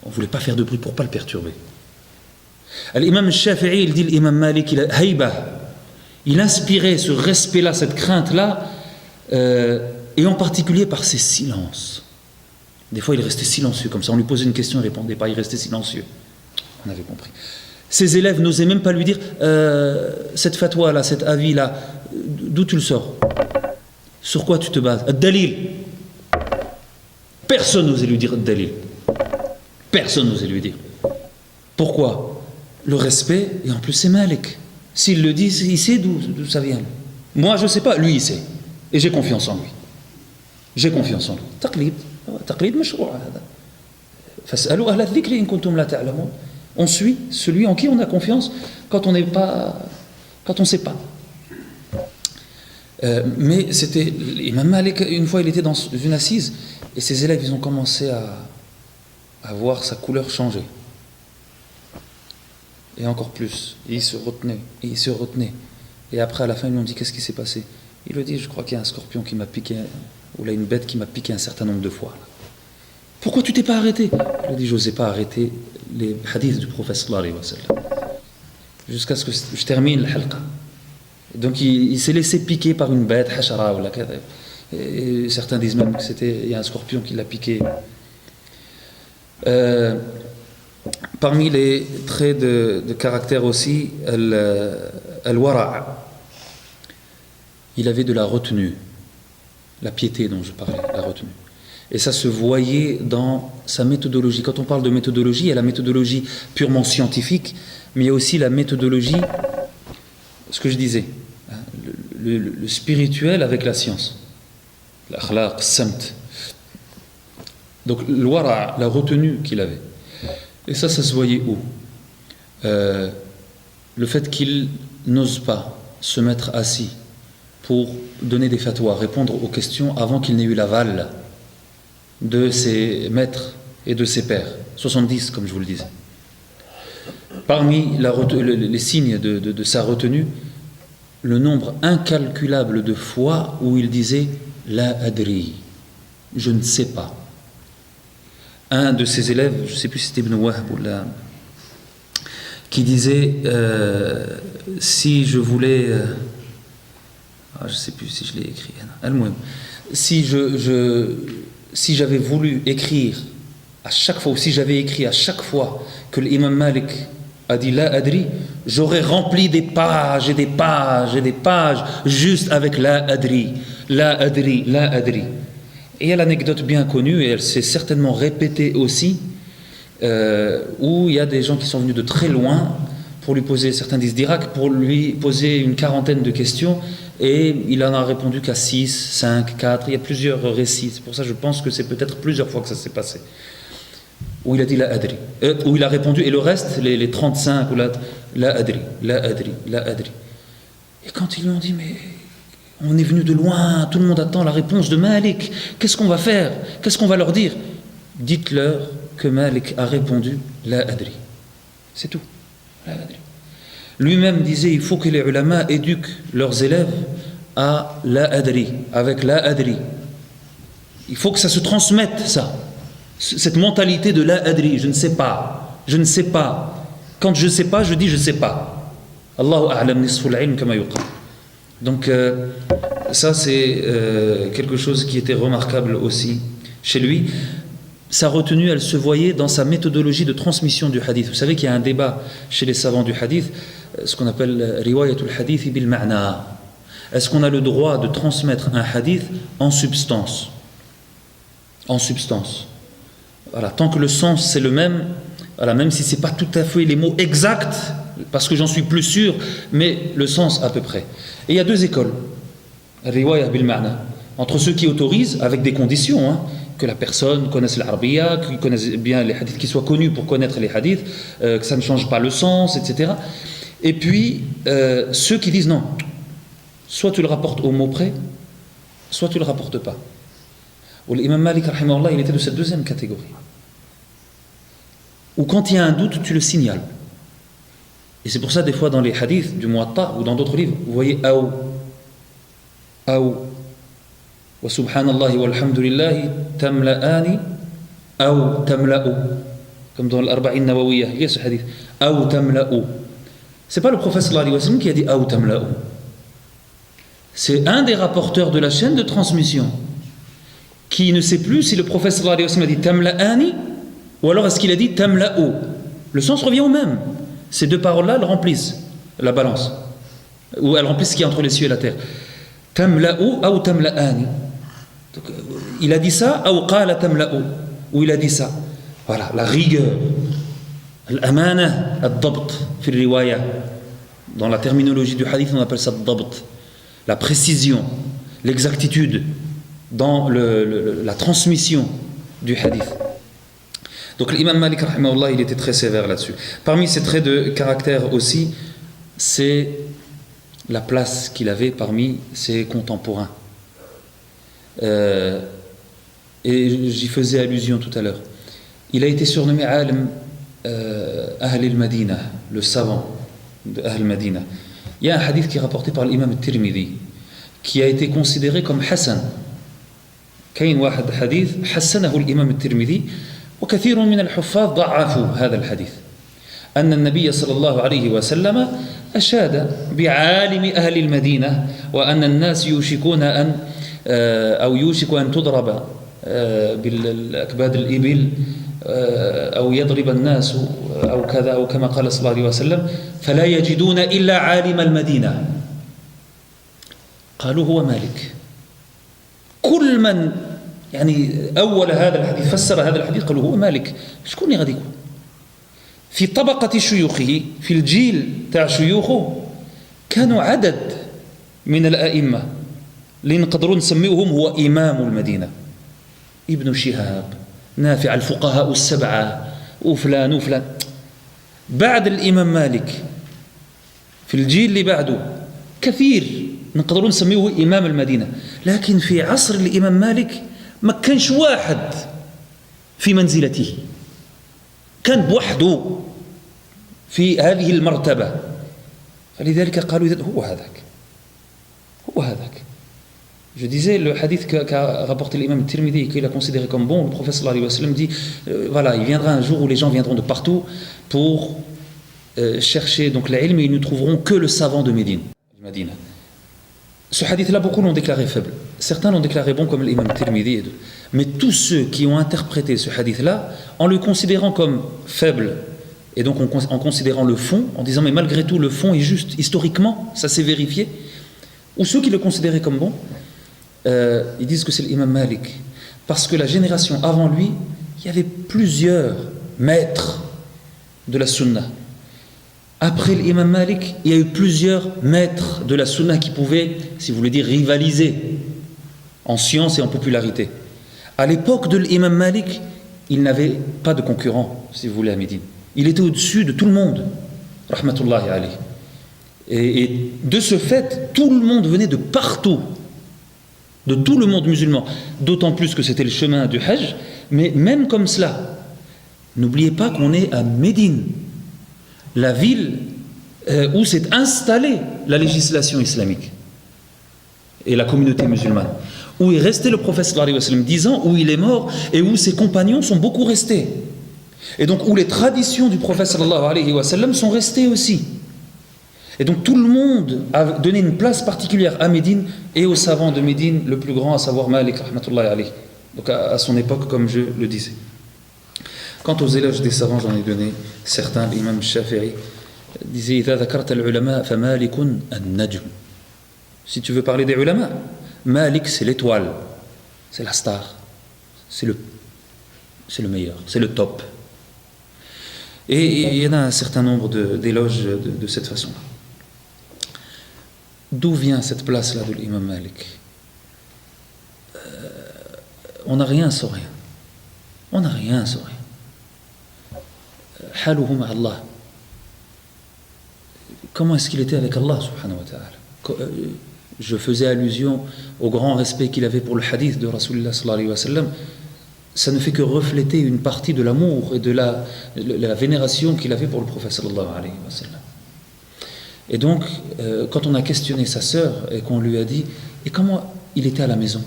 On ne voulait pas faire de bruit pour ne pas le perturber. L'imam Shafi'i, il dit l'imam Malik, il a haïba. Il inspirait ce respect-là, cette crainte-là, et en particulier par ses silences. Des fois, il restait silencieux, comme ça. On lui posait une question, il ne répondait pas, il restait silencieux. On avait compris. Ses élèves n'osaient même pas lui dire cette fatwa-là, cet avis-là, d'où tu le sors? Sur quoi tu te bases? Ad-dalil. Personne n'osait lui dire Ad-dalil. Personne n'osait lui dire. Pourquoi? Le respect, et en plus c'est Malik. S'il le dit, il sait d'où ça vient. Moi, je ne sais pas, lui, il sait. Et j'ai confiance en lui. J'ai confiance en lui. Taqlid mashroua. Fas'alu ahla dhikri in kuntum la ta'lamun. On suit celui en qui on a confiance quand on n'est pas, quand on ne sait pas. Mais c'était Imam Malik, une fois il était dans une assise et ses élèves ils ont commencé à voir sa couleur changer. Et encore plus. Et il se retenait. Et il se retenait. Et après, à la fin, ils lui ont dit qu'est-ce qui s'est passé? Il lui a dit je crois qu'il y a un scorpion qui m'a piqué, ou là une bête qui m'a piqué un certain nombre de fois. Pourquoi tu t'es pas arrêté? Il a dit je n'osais pas arrêter les hadiths du prophète sallallahu alayhi wa sallam. Jusqu'à ce que je termine le halqa. Donc il s'est laissé piquer par une bête, hashara ou la kada. Et certains disent même que il y a un scorpion qui l'a piqué. Parmi les traits de caractère aussi, al-wara'. Il avait de la retenue, la piété dont je parlais, la retenue. Et ça se voyait dans sa méthodologie. Quand on parle de méthodologie, il y a la méthodologie purement scientifique, mais il y a aussi la méthodologie, ce que je disais, le spirituel avec la science. L'akhlaq, samt. Donc le wara', la retenue qu'il avait. Et ça se voyait où? Le fait qu'il n'ose pas se mettre assis pour donner des fatwas, répondre aux questions avant qu'il n'ait eu l'aval de ses maîtres et de ses pairs. 70, comme je vous le disais. Parmi les signes de sa retenue, le nombre incalculable de fois où il disait « La adri » je ne sais pas. Un de ses élèves, je ne sais plus si c'était Ibn Wahb ou là, qui disait si je voulais je ne sais plus si je l'ai écrit, si j'avais voulu écrire à chaque fois, ou si j'avais écrit à chaque fois que l'imam Malik a dit la adri, j'aurais rempli des pages et des pages et des pages juste avec la adri, la adri, la adri. Et il y a l'anecdote bien connue, et elle s'est certainement répétée aussi, où il y a des gens qui sont venus de très loin pour lui poser, certains disent d'Irak, pour lui poser une quarantaine de questions, et il en a répondu qu'à 6, 5, 4, il y a plusieurs récits, c'est pour ça que je pense que c'est peut-être plusieurs fois que ça s'est passé, où il a dit la adri, où il a répondu, et le reste, les 35, ou la adri, la adri, la adri. Et quand ils lui ont dit, mais on est venu de loin, tout le monde attend la réponse de Malik, qu'est-ce qu'on va faire, qu'est-ce qu'on va leur dire? Dites-leur que Malik a répondu la adri, c'est tout, la adri. Lui-même disait, il faut que les ulama éduquent leurs élèves à la adri, avec la adri. Il faut que ça se transmette, ça, cette mentalité de la adri, je ne sais pas, je ne sais pas. Quand je ne sais pas, je dis je ne sais pas. Allahu a'lam nisful ilm kama yuqal. Donc ça c'est quelque chose qui était remarquable aussi chez lui. Sa retenue, elle se voyait dans sa méthodologie de transmission du hadith. Vous savez qu'il y a un débat chez les savants du hadith, ce qu'on appelle riwayatul hadith bil ma'na. Est-ce qu'on a le droit de transmettre un hadith en substance? En substance. Voilà, tant que le sens c'est le même, voilà, même si c'est pas tout à fait les mots exacts, parce que j'en suis plus sûr, mais le sens à peu près. Et il y a deux écoles, riwayah bil ma'na, entre ceux qui autorisent avec des conditions, que la personne connaisse l'arabiya, qu'il connaisse bien les hadiths, qu'il soit connu pour connaître les hadiths, que ça ne change pas le sens, etc. Et puis ceux qui disent non, soit tu le rapportes au mot près, soit tu le rapportes pas. L'imam Malik, rahimahullah, il était de cette deuxième catégorie. Ou quand il y a un doute, tu le signales. Et c'est pour ça, des fois, dans les hadiths du Muwatta ou dans d'autres livres, vous voyez Aou, wa subhanallahi walhamdulillahi tamla'ani, Aou tamla'u, comme dans l'Arba'in Nawawiyah, il y a ce hadith, Aou tamla'u. C'est pas le prophète sallallahu alayhi wa sallam qui a dit Aou tamla'u. C'est un des rapporteurs de la chaîne de transmission qui ne sait plus si le prophète sallallahu alayhi wa sallam a dit tamla'ani ou alors est-ce qu'il a dit tamla'u. Le sens revient au même. Ces deux paroles-là, elles remplissent la balance, ou elles remplissent ce qui est entre les cieux et la terre. Tamla'u ou tamla'ani. Il a dit ça, ou qala tamla'u, ou il a dit ça. Voilà, la rigueur, l'amana, ad-dabt, fi riwaya. Dans la terminologie du hadith, on appelle ça ad-dabt. La précision, l'exactitude dans la transmission du hadith. Donc l'imam Malik, rahimahullah, il était très sévère là-dessus. Parmi ses traits de caractère aussi, c'est la place qu'il avait parmi ses contemporains. Et j'y faisais allusion tout à l'heure. Il a été surnommé Alim Ahl al-Madina, le savant de Ahl al-Madina. Il y a un hadith qui est rapporté par l'imam al-Tirmidhi, qui a été considéré comme Hassan. كاين واحد حديث حسنه الإمام الترمذي وكثير من الحفاظ ضعفوا هذا الحديث أن النبي صلى الله عليه وسلم أشاد بعالم أهل المدينة وأن الناس يوشكون أن أو يوشك أن تضرب بالأكباد الإبل أو يضرب الناس أو كذا أو كما قال صلى الله عليه وسلم فلا يجدون إلا عالم المدينة قالوا هو مالك. كل من يعني أول هذا الحديث فسر هذا الحديث قالوا هو مالك. شكون اللي غادي يكون في طبقة شيوخه في الجيل تاع شيوخه كانوا عدد من الأئمة اللي نقدروا نسميوهم هو إمام المدينة ابن شهاب نافع الفقهاء السبعة وفلان وفلان. بعد الإمام مالك في الجيل اللي بعده كثير نقدروا نسميه إمام المدينة، لكن في عصر الإمام مالك ما كانش واحد في منزلته، كان بوحده في هذه المرتبة، فلذلك قالوا هو هذاك هو هذاك. Je disais, le hadith qu'a rapporté l'imam Tirmidhi et qu'il a considéré comme bon, le prophète sallallahu alayhi wa sallam dit voilà, il viendra un jour où les gens viendront de partout pour chercher donc l'ilm, ils ne trouveront que le savant de Médine. Ce hadith-là, beaucoup l'ont déclaré faible. Certains l'ont déclaré bon, comme l'imam Tirmidhi. Mais tous ceux qui ont interprété ce hadith-là, en le considérant comme faible, et donc en considérant le fond, en disant mais malgré tout le fond est juste, historiquement, ça s'est vérifié, ou ceux qui le considéraient comme bon, ils disent que c'est l'imam Malik. Parce que la génération avant lui, il y avait plusieurs maîtres de la sunna. Après l'imam Malik, il y a eu plusieurs maîtres de la sunna qui pouvaient, si vous voulez dire, rivaliser en science et en popularité. À l'époque de l'imam Malik, il n'avait pas de concurrent, si vous voulez, à Médine. Il était au-dessus de tout le monde, rahmatullahi alayhi. Et de ce fait, tout le monde venait de partout, de tout le monde musulman. D'autant plus que c'était le chemin du Hajj, mais même comme cela, n'oubliez pas qu'on est à Médine, la ville où s'est installée la législation islamique et la communauté musulmane, où est resté le prophète sallallahu alayhi wa sallam 10 ans, où il est mort et où ses compagnons sont beaucoup restés. Et donc où les traditions du prophète sallallahu alayhi wa sallam sont restées aussi. Et donc tout le monde a donné une place particulière à Médine et au savant de Médine, le plus grand, à savoir Malik rahmatullahi alayhi. Donc à son époque, comme je le disais. Quant aux éloges des savants, j'en ai donné certains. L'imam Shafi'i disait إذا ذكرت العلماء فمالك النجم. Si tu veux parler des ulama, Malik c'est l'étoile, c'est la star, c'est le meilleur, c'est le top. Et il y en a un certain nombre d'éloges de cette façon-là. D'où vient cette place-là de l'imam Malik? On n'a rien sans rien. On n'a rien sans rien. Haluhu ma'Allah. Comment est-ce qu'il était avec Allah subhanahu wa ta'ala? Je faisais allusion au grand respect qu'il avait pour le hadith de Rasulullah sallallahu alayhi wa sallam. Ça ne fait que refléter une partie de l'amour et de la vénération qu'il avait pour le prophète sallallahu alayhi wa sallam. Et donc, quand on a questionné sa sœur et qu'on lui a dit « Et comment il était à la maison?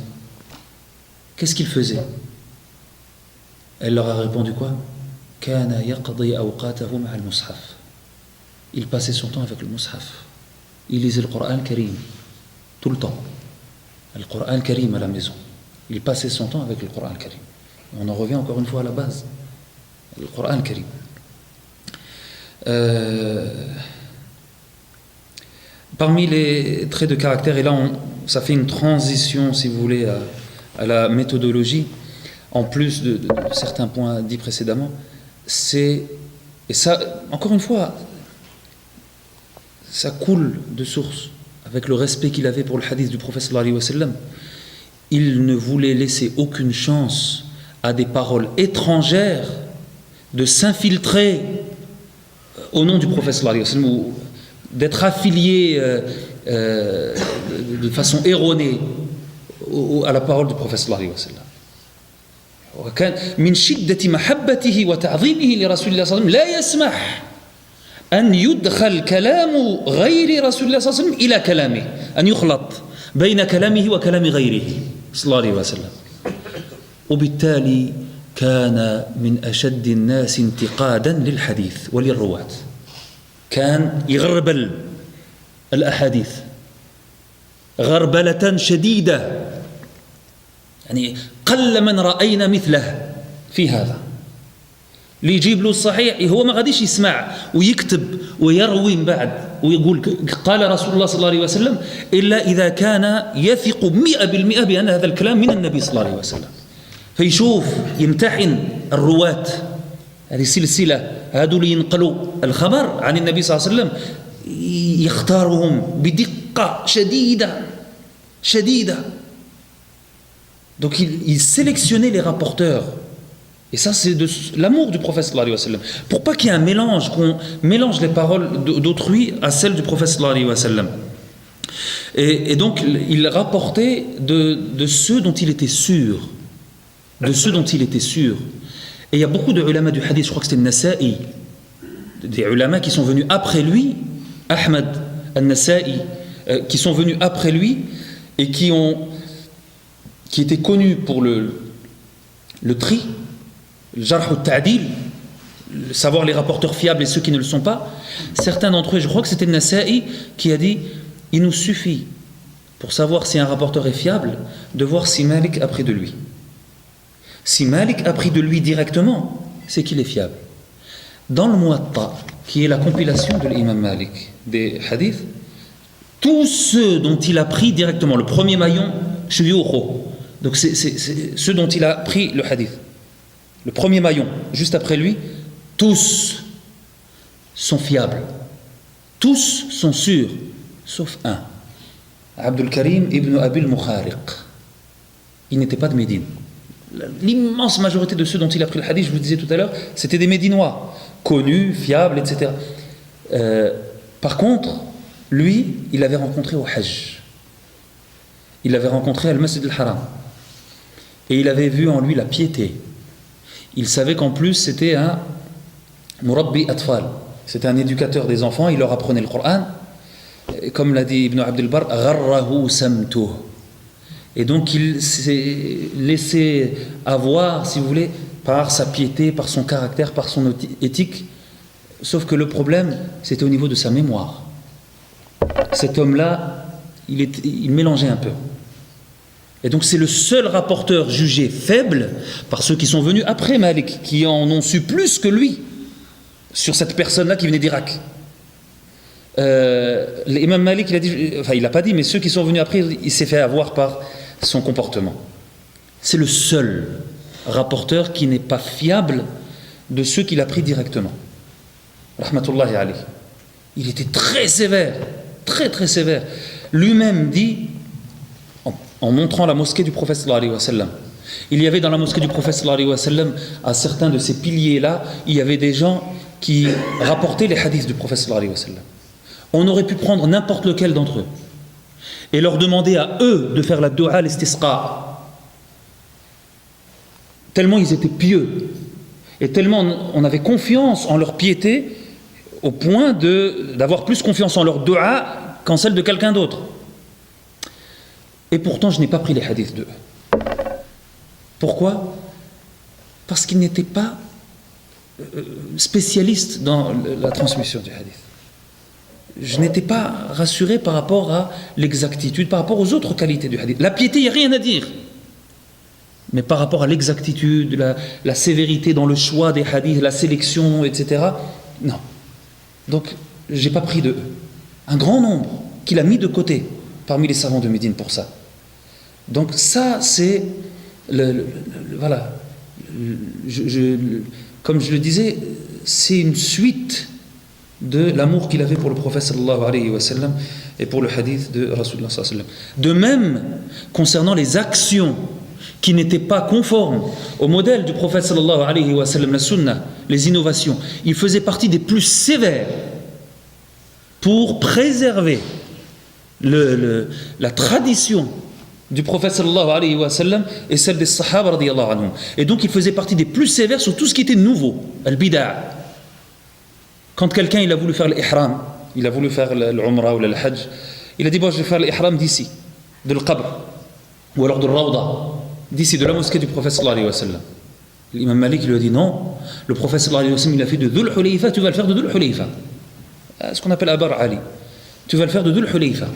Qu'est-ce qu'il faisait ?» Elle leur a répondu quoi? « Kana yaqdi awqatahu ma'a al-mushaf » Il passait son temps avec le mushaf. Il lisait le Coran Karim tout le temps. Le Coran Karim à la maison. Il passait son temps avec le Coran Karim. On en revient encore une fois à la base. Le Coran Karim. Parmi les traits de caractère, et là ça fait une transition, si vous voulez, à la méthodologie, en plus de certains points dits précédemment, et ça, encore une fois, ça coule de source, avec le respect qu'il avait pour le hadith du prophète sallallahu alayhi wa sallam. Il ne voulait laisser aucune chance à des paroles étrangères de s'infiltrer au nom du prophète sallallahu alayhi wa sallam, ou d'être affilié de façon erronée à la parole du prophète sallallahu alayhi wa sallam. وكان من شدة محبته وتعظيمه لرسول الله صلى الله عليه وسلم لا يسمح أن يدخل كلام غير رسول الله صلى الله عليه وسلم إلى كلامه، أن يخلط بين كلامه وكلام غيره صلى الله عليه وسلم. وبالتالي كان من أشد الناس انتقادا للحديث وللرواة. كان يغربل الأحاديث غربلة شديدة، يعني قل من رأينا مثله في هذا. اللي يجيب له الصحيح هو ما غاديش يسمع ويكتب ويروي من بعد ويقول قال رسول الله صلى الله عليه وسلم إلا إذا كان يثق 100% بأن هذا الكلام من النبي صلى الله عليه وسلم. فيشوف يمتحن الرواة، هذه السلسلة، هذو اللي ينقلوا الخبر عن النبي صلى الله عليه وسلم يختارهم بدقة شديدة. Donc il sélectionnait les rapporteurs. Et ça, c'est de l'amour du prophète sallallahu alayhi wa sallam. Pour pas qu'il y ait un mélange, qu'on mélange les paroles d'autrui à celles du prophète sallallahu alayhi wa sallam. Et donc, il rapportait de ceux dont il était sûr. De ceux dont il était sûr. Et il y a beaucoup de ulama du hadith, je crois que c'était Nasa'i, des ulama qui sont venus après lui, Ahmad al-Nasa'i, qui sont venus après lui et qui étaient connus pour le tri, le jarh al-ta'dil, savoir les rapporteurs fiables et ceux qui ne le sont pas. Certains d'entre eux, je crois que c'était Nasa'i qui a dit, il nous suffit pour savoir si un rapporteur est fiable de voir si Malik a pris de lui. Si Malik a pris de lui directement, c'est qu'il est fiable. Dans le Muwatta, qui est la compilation de l'imam Malik des hadiths, tous ceux dont il a pris directement, le premier maillon, shuyukhu, donc c'est ceux dont il a pris le hadith, le premier maillon, juste après lui, tous sont fiables, tous sont sûrs, sauf un, Abdul Karim ibn Abil Mukhariq. Il n'était pas de Médine. L'immense majorité de ceux dont il a pris le hadith, je vous disais tout à l'heure, c'était des Médinois, connus, fiables, etc. Par contre, lui, il l'avait rencontré au Hajj. Il l'avait rencontré à Al-Masjid al-Haram. Et il avait vu en lui la piété. Il savait qu'en plus, c'était un Murabbi Atfal. C'était un éducateur des enfants, il leur apprenait le Coran. Et comme l'a dit Ibn Abd al-Barr, Gharrahu samtuh. Et donc il s'est laissé avoir, si vous voulez, par sa piété, par son caractère, par son éthique. Sauf que le problème, c'était au niveau de sa mémoire. Cet homme-là, il mélangeait un peu. Et donc c'est le seul rapporteur jugé faible par ceux qui sont venus après Malik, qui en ont su plus que lui sur cette personne-là qui venait d'Irak. L'imam Malik, il a dit, enfin il n'a pas dit, mais ceux qui sont venus après, il s'est fait avoir par son comportement. C'est le seul rapporteur qui n'est pas fiable de ceux qu'il a pris directement. Rahmatullahi alayhi. Il était très sévère, très très sévère. Lui-même dit, en montrant la mosquée du prophète sallallahu alayhi wa sallam, il y avait dans la mosquée du prophète sallallahu alayhi wa sallam, à certains de ces piliers-là, il y avait des gens qui rapportaient les hadiths du prophète sallallahu alayhi wa sallam. On aurait pu prendre n'importe lequel d'entre eux et leur demander à eux de faire la dua, l'istisqa. Tellement ils étaient pieux et tellement on avait confiance en leur piété au point d'avoir plus confiance en leur dua qu'en celle de quelqu'un d'autre. Et pourtant je n'ai pas pris les hadiths d'eux. Pourquoi ? Parce qu'ils n'étaient pas spécialistes dans la transmission du hadith. Je n'étais pas rassuré par rapport à l'exactitude, par rapport aux autres qualités du hadith. La piété, il n'y a rien à dire. Mais par rapport à l'exactitude, la sévérité dans le choix des hadiths, la sélection, etc., non. Donc, je n'ai pas pris de eux. Un grand nombre qu'il a mis de côté parmi les savants de Médine pour ça. Donc ça, c'est voilà. Comme je le disais, c'est une suite de l'amour qu'il avait pour le prophète sallallahu alayhi wa sallam et pour le hadith de Rasulullah sallallahu alayhi wa sallam. De même, concernant les actions qui n'étaient pas conformes au modèle du prophète sallallahu alayhi wa sallam, la sunna, les innovations, il faisait partie des plus sévères pour préserver la tradition du prophète sallallahu alayhi wa sallam et celle des sahaba radiyallahu anhum. Et donc il faisait partie des plus sévères sur tout ce qui était nouveau, al-bid'a. Quand quelqu'un il a voulu faire l'ihram, il a voulu faire l'umrah ou le hajj, il a dit bon je vais faire l'ihram d'ici, de l'qabr, ou alors de l'rawda, d'ici, de la mosquée du prophète sallallahu alayhi wa sallam. L'imam Malik lui a dit non, le prophète sallallahu alayhi wa sallam il a fait de Dhul Hulayfa, tu vas le faire de Dhul Hulayfa. Ce qu'on appelle Abar Ali. Tu vas le faire de Dhul Hulayfa.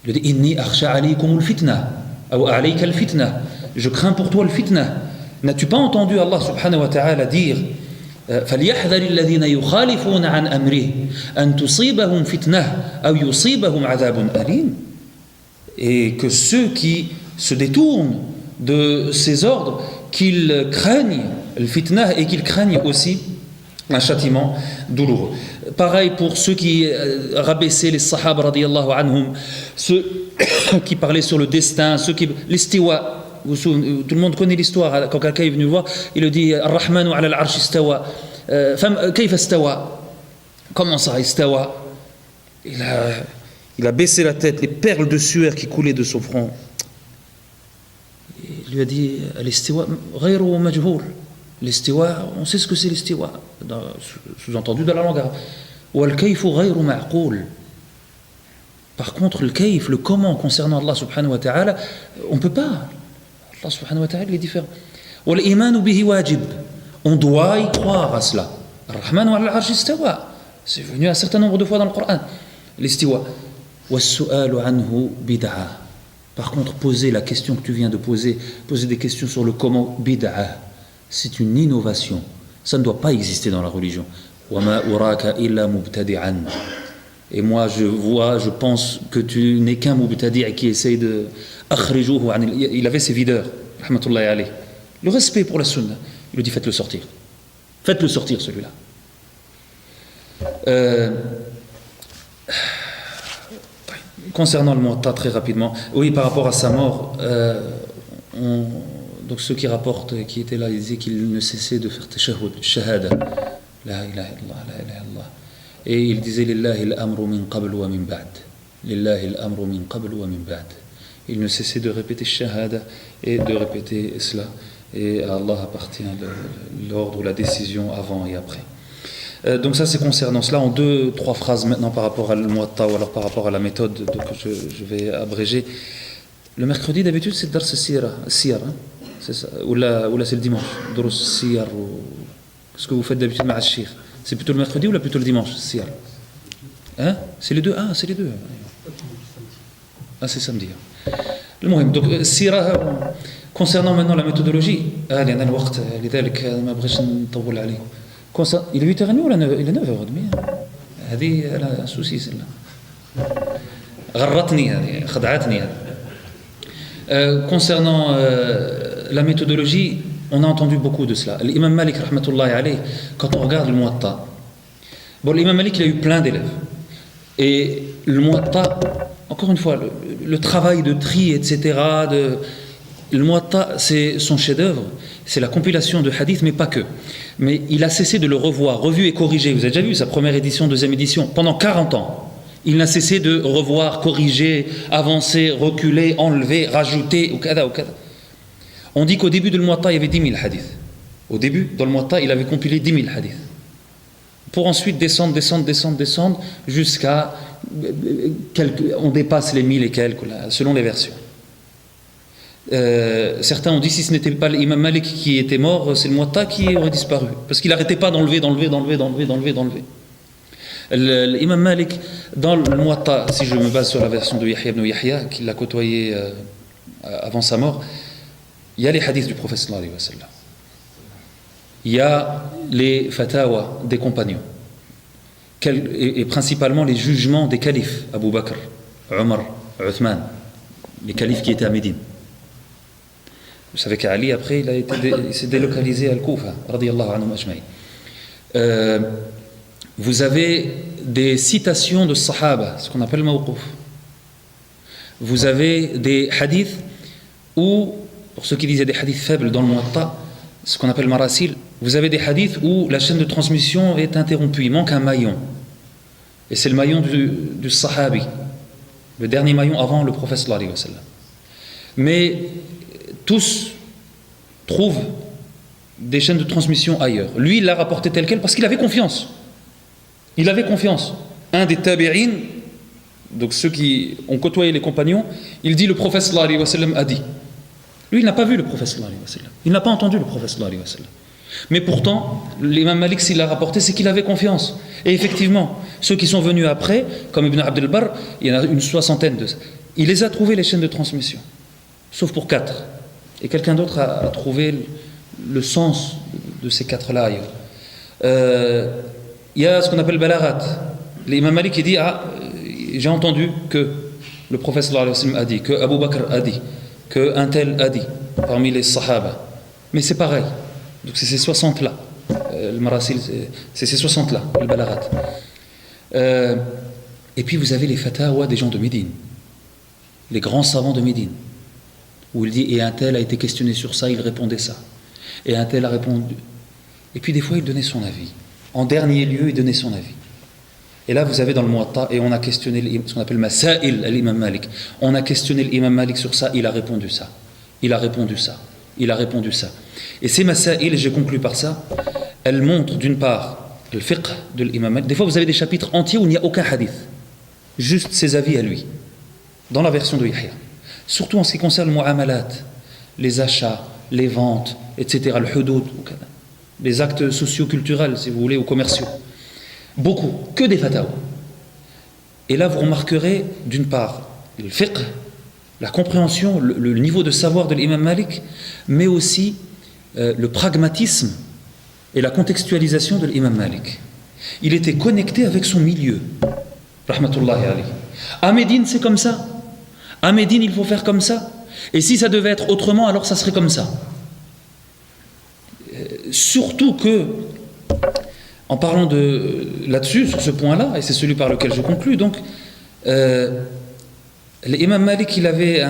Il a dit inni akhsha alaykum al-fitna, ou alayka al-fitna. Je crains pour toi le fitna. N'as-tu pas entendu Allah subhanahu wa ta'ala dire فليحذر الذين يخالفون عن أمره أن تصيبهم فتنة أو يصيبهم عذاب أليم. Et que ceux qui se détournent de ses ordres, qu'ils craignent le fitna et qu'ils craignent aussi un châtiment douloureux. Pareil pour ceux qui rabaissaient les sahaba radiyallahu anhum, ceux qui parlaient sur le destin, ceux qui l'istiwa. Tout le monde connaît l'histoire. Quand quelqu'un est venu voir, il le dit Ar-Rahmanu ala al-arsh istawa. Kayfa istawa? Comment ça, istawa? Il a baissé la tête, les perles de sueur qui coulaient de son front. Il lui a dit Al-istiwa ghayru majhoul. L'istiwa, on sait ce que c'est l'istiwa, sous-entendu dans la langue arabe. Wal-kayfu ghayru ma'qoul. Par contre, le kayf, le comment concernant Allah subhanahu wa ta'ala, on ne peut pas. Allah subhanahu wa ta'ala est différent. Wal-imanu bihi wajib. On doit y croire à cela. Ar-Rahman wa al-Arsh istawa. C'est venu un certain nombre de fois dans le Coran. L'istiwa. Was-su'alu anhu bid'a. Par contre, poser la question que tu viens de poser des questions sur le comment, bid'a, c'est une innovation. Ça ne doit pas exister dans la religion. Wa ma uraka illa mubtadi'an. Et moi, je pense que tu n'es qu'un mubtadi' qui essaye de akhrijuhu an. Il avait ses videurs, rahmatullahi alayh. Le respect pour la sunna. Il lui dit faites-le sortir. Faites-le sortir celui-là. Concernant le Muwatta, très rapidement, oui, par rapport à sa mort, donc ceux qui rapportent, qui étaient là, ils disaient qu'il ne cessait de faire tashahhud, shahada, la ilaha illallah, la ilaha illallah. Et il disait lillahi al-amru min qabl wa min ba'd, lillahi al-amru min qabl wa min ba'd. Il ne cessait de répéter shahada et de répéter cela. Et à Allah appartient l'ordre ou la décision avant et après. Donc ça c'est concernant cela. En 2-3 phrases maintenant par rapport à al-Muwatta ou alors par rapport à la méthode, donc je vais abréger. Le mercredi d'habitude c'est Dars Siyar, hein? C'est ça, ou là c'est le dimanche, Dars Siyar, ce que vous faites d'habitude avec Sheikh. C'est plutôt le mercredi ou là plutôt le dimanche, Siyar? Hein? C'est les deux? Ah, c'est les deux. Ah, c'est samedi. Le muhim. Donc Siyar. Concernant maintenant la méthodologie, il est 8h30 ou il est 9h30. هذه أنا سوسي سلا غرتني هذه خدعتني هذه. Concernant la méthodologie, on a entendu beaucoup de cela. L'imam Malik rahmatullahi alayh, quand on regarde le Muwatta, bon, l'imam Malik il a eu plein d'élèves et le Muwatta, encore une fois, le travail de tri, etc. Le Muwatta, c'est son chef-d'œuvre, c'est la compilation de hadiths, mais pas que. Mais il a cessé de le revoir, revu et corrigé. Vous avez déjà vu sa première édition, deuxième édition, pendant 40 ans. Il n'a cessé de revoir, corriger, avancer, reculer, enlever, rajouter, ou kada, ou kada. On dit qu'au début de le Muwatta, il y avait 10 000 hadiths. Au début, dans le Muwatta, il avait compilé 10 000 hadiths. Pour ensuite descendre, jusqu'à on dépasse les 1000 et quelques, selon les versions. Certains ont dit si ce n'était pas l'imam Malik qui était mort, c'est le Muwatta qui aurait disparu parce qu'il n'arrêtait pas d'enlever. L'imam Malik dans le Muwatta, si je me base sur la version de Yahya ibn Yahya qui l'a côtoyé avant sa mort, il y a les hadiths du prophète sallallahu alayhi wa sallam, il y a les fatawa des compagnons et principalement les jugements des califes Abu Bakr, Omar, Uthman, les califes qui étaient à Médine. Vous savez qu'Ali, après, il s'est délocalisé à Al-Koufa, radiyallahu anhum ajmaïn. Vous avez des citations de Sahaba, ce qu'on appelle mawqouf. Vous avez des hadiths où, pour ceux qui disaient des hadiths faibles dans le Muwatta, ce qu'on appelle marasil, vous avez des hadiths où la chaîne de transmission est interrompue, il manque un maillon. Et c'est le maillon du Sahabi, le dernier maillon avant le prophète sallallahu alayhi wa sallam. Mais tous trouvent des chaînes de transmission ailleurs. Lui, il l'a rapporté tel quel parce qu'il avait confiance. Il avait confiance. Un des tabi'in, donc ceux qui ont côtoyé les compagnons, il dit le prophète sallallahu alayhi wa sallam a dit. Lui, il n'a pas vu le prophète sallallahu alayhi wa sallam. Il n'a pas entendu le prophète sallallahu alayhi wa sallam. Mais pourtant, l'imam Malik, s'il l'a rapporté, c'est qu'il avait confiance. Et effectivement, ceux qui sont venus après, comme Ibn Abd al-Barr, il y en a une 60aine de ça. Il les a trouvés, les chaînes de transmission. Sauf pour 4. Et quelqu'un d'autre a trouvé le sens de ces 4-là ailleurs. Il y a ce qu'on appelle Balagat. L'imam Malik il dit j'ai entendu que le prophète sallallahu alayhi wa sallam a dit, que Abu Bakr a dit, que un tel a dit, parmi les Sahaba. Mais c'est pareil. Donc c'est ces 60-là. Le Marasil, c'est ces 60-là, le Balagat. Et puis vous avez les fatawa des gens de Médine, les grands savants de Médine, où il dit et un tel a été questionné sur ça, il répondait ça. Et un tel a répondu. Et puis des fois il donnait son avis. En dernier lieu, il donnait son avis. Et là vous avez dans le Muwatta, et on a questionné ce qu'on appelle Masail à l'imam Malik. On a questionné l'imam Malik sur ça, il a répondu ça. Il a répondu ça. Il a répondu ça. Et ces Masail, et j'ai conclu par ça, elles montrent d'une part le fiqh de l'imam Malik. Des fois vous avez des chapitres entiers où il n'y a aucun hadith. Juste ses avis à lui. Dans la version de Yahya. Surtout en ce qui concerne le mu'amalat, les achats, les ventes, etc., le hudud. les actes socio-culturels, si vous voulez, ou commerciaux. Beaucoup, que des fatawa. Et là, vous remarquerez, d'une part, le fiqh, la compréhension, le niveau de savoir de l'imam Malik, mais aussi le pragmatisme et la contextualisation de l'imam Malik. Il était connecté avec son milieu. Rahmatullahi alayhi. À Médine, c'est comme ça. À Médine, il faut faire comme ça. Et si ça devait être autrement, alors ça serait comme ça. Surtout que, en parlant là-dessus, sur ce point-là, et c'est celui par lequel je conclus, donc, l'imam Malik, il avait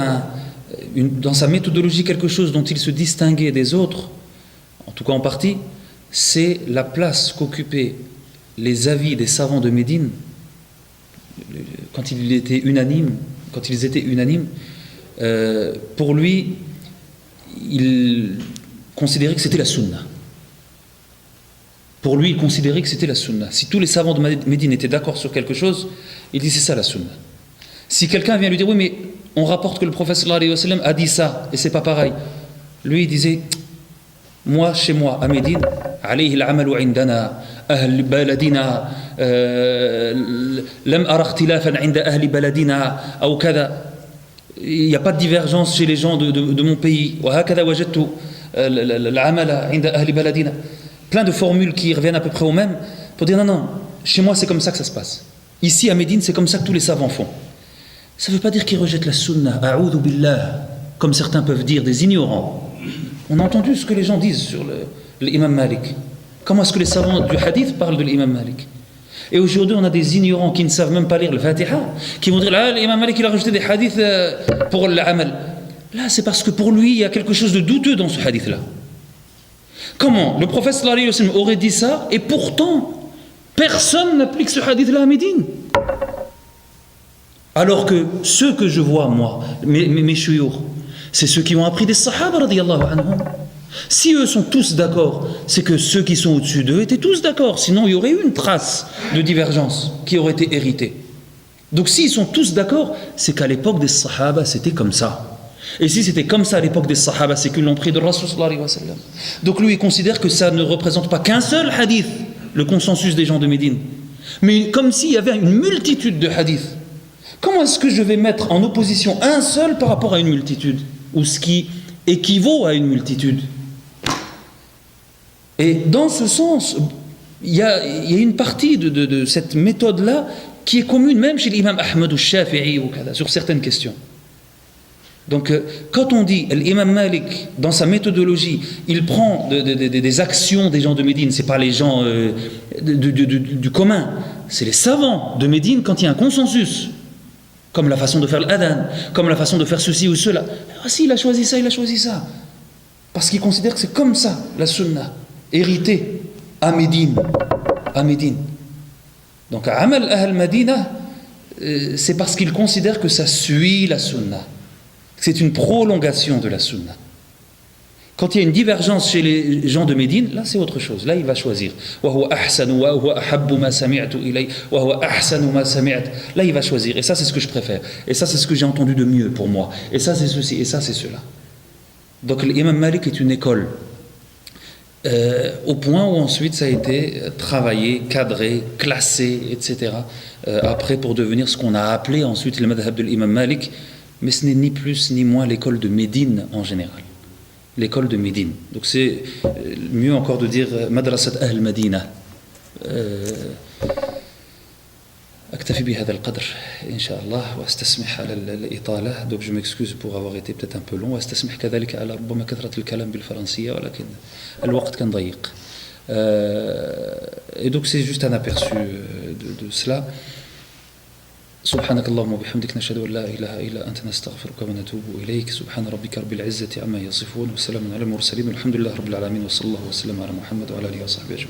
dans sa méthodologie quelque chose dont il se distinguait des autres, en tout cas en partie, c'est la place qu'occupaient les avis des savants de Médine quand ils étaient unanimes. Pour lui, il considérait que c'était la sunna. Pour lui, il considérait que c'était la sunna. Si tous les savants de Médine étaient d'accord sur quelque chose, il dit c'est ça la sunna. Si quelqu'un vient lui dire oui mais on rapporte que le prophète sallallahu alayhi wa sallam a dit ça et c'est pas pareil, lui il disait moi chez moi à Médine alayhi al-amalu indana ahl baladina lam ara ikhtilafan inda ahli baladina ou kada. Il n'y a pas de divergence chez les gens de mon pays. Wa hakada wajadtu al-amala inda ahli baladina. Plein de formules qui reviennent à peu près au même pour dire non, chez moi c'est comme ça que ça se passe. Ici à Médine c'est comme ça que tous les savants font. Ça ne veut pas dire qu'ils rejettent la sunna, a'oudhu billah, comme certains peuvent dire, des ignorants. On a entendu ce que les gens disent sur l'imam Malik. Comment est-ce que les savants du hadith parlent de l'imam Malik? Et aujourd'hui on a des ignorants qui ne savent même pas lire le Fatiha, qui vont dire là l'imam Malik il a rejeté des hadiths pour l'amal. Là c'est parce que pour lui il y a quelque chose de douteux dans ce hadith là. Comment le prophète sallallahu alayhi wa sallam aurait dit ça et pourtant personne n'applique ce hadith là à Médine? Alors que ceux que je vois moi, mes chouyours, c'est ceux qui ont appris des sahaba radiyallahu anhum. Si eux sont tous d'accord, c'est que ceux qui sont au-dessus d'eux étaient tous d'accord, sinon il y aurait eu une trace de divergence qui aurait été héritée. Donc s'ils sont tous d'accord, c'est qu'à l'époque des sahaba c'était comme ça. Et si c'était comme ça à l'époque des sahaba, c'est qu'ils l'ont pris de Rasul sallallahu alayhi wa sallam. Donc lui il considère que ça ne représente pas qu'un seul hadith, le consensus des gens de Médine, mais comme s'il y avait une multitude de hadiths. Comment est-ce que je vais mettre en opposition un seul par rapport à une multitude, ou ce qui équivaut à une multitude? Et dans ce sens, il y a une partie de cette méthode-là qui est commune même chez l'imam Ahmed ou Shafi'i ou sur certaines questions. Donc quand on dit l'imam Malik, dans sa méthodologie, il prend des actions des gens de Médine, c'est pas les gens du commun, c'est les savants de Médine quand il y a un consensus. Comme la façon de faire l'adhan, comme la façon de faire ceci ou cela. Ah si, il a choisi ça, il a choisi ça. Parce qu'il considère que c'est comme ça, la sunna, héritée à Médine. À Médine. Donc, Amal Ahl Madina, c'est parce qu'il considère que ça suit la sunna. C'est une prolongation de la sunna. Quand il y a une divergence chez les gens de Médine, là c'est autre chose. Là il va choisir. Là il va choisir. Et ça c'est ce que je préfère. Et ça c'est ce que j'ai entendu de mieux pour moi. Et ça c'est ceci. Et ça c'est cela. Donc l'imam Malik est une école. Au point où ensuite ça a été travaillé, cadré, classé, etc. Après pour devenir ce qu'on a appelé ensuite le madhab de l'imam Malik. Mais ce n'est ni plus ni moins l'école de Médine en général. L'école de Médine. Donc c'est mieux encore de dire Madrasat Ahl Madina. أكتفي بهذا القدر إن شاء الله وأستسمح على الإطالة. Donc je m'excuse pour avoir été peut-être un peu long وأستسمح كذلك على ربما كثرة الكلام بالفرنسية ولكن الوقت كان ضيق. Et donc c'est juste un aperçu de cela. سبحانك اللهم وبحمدك نشهد أن لا إله إلا أنت نستغفرك ونتوب إليك سبحان ربك رب العزة عما يصفون وسلام على المرسلين والحمد لله رب العالمين وصلى الله وسلم على محمد وعلى آله وصحبه أجمعين.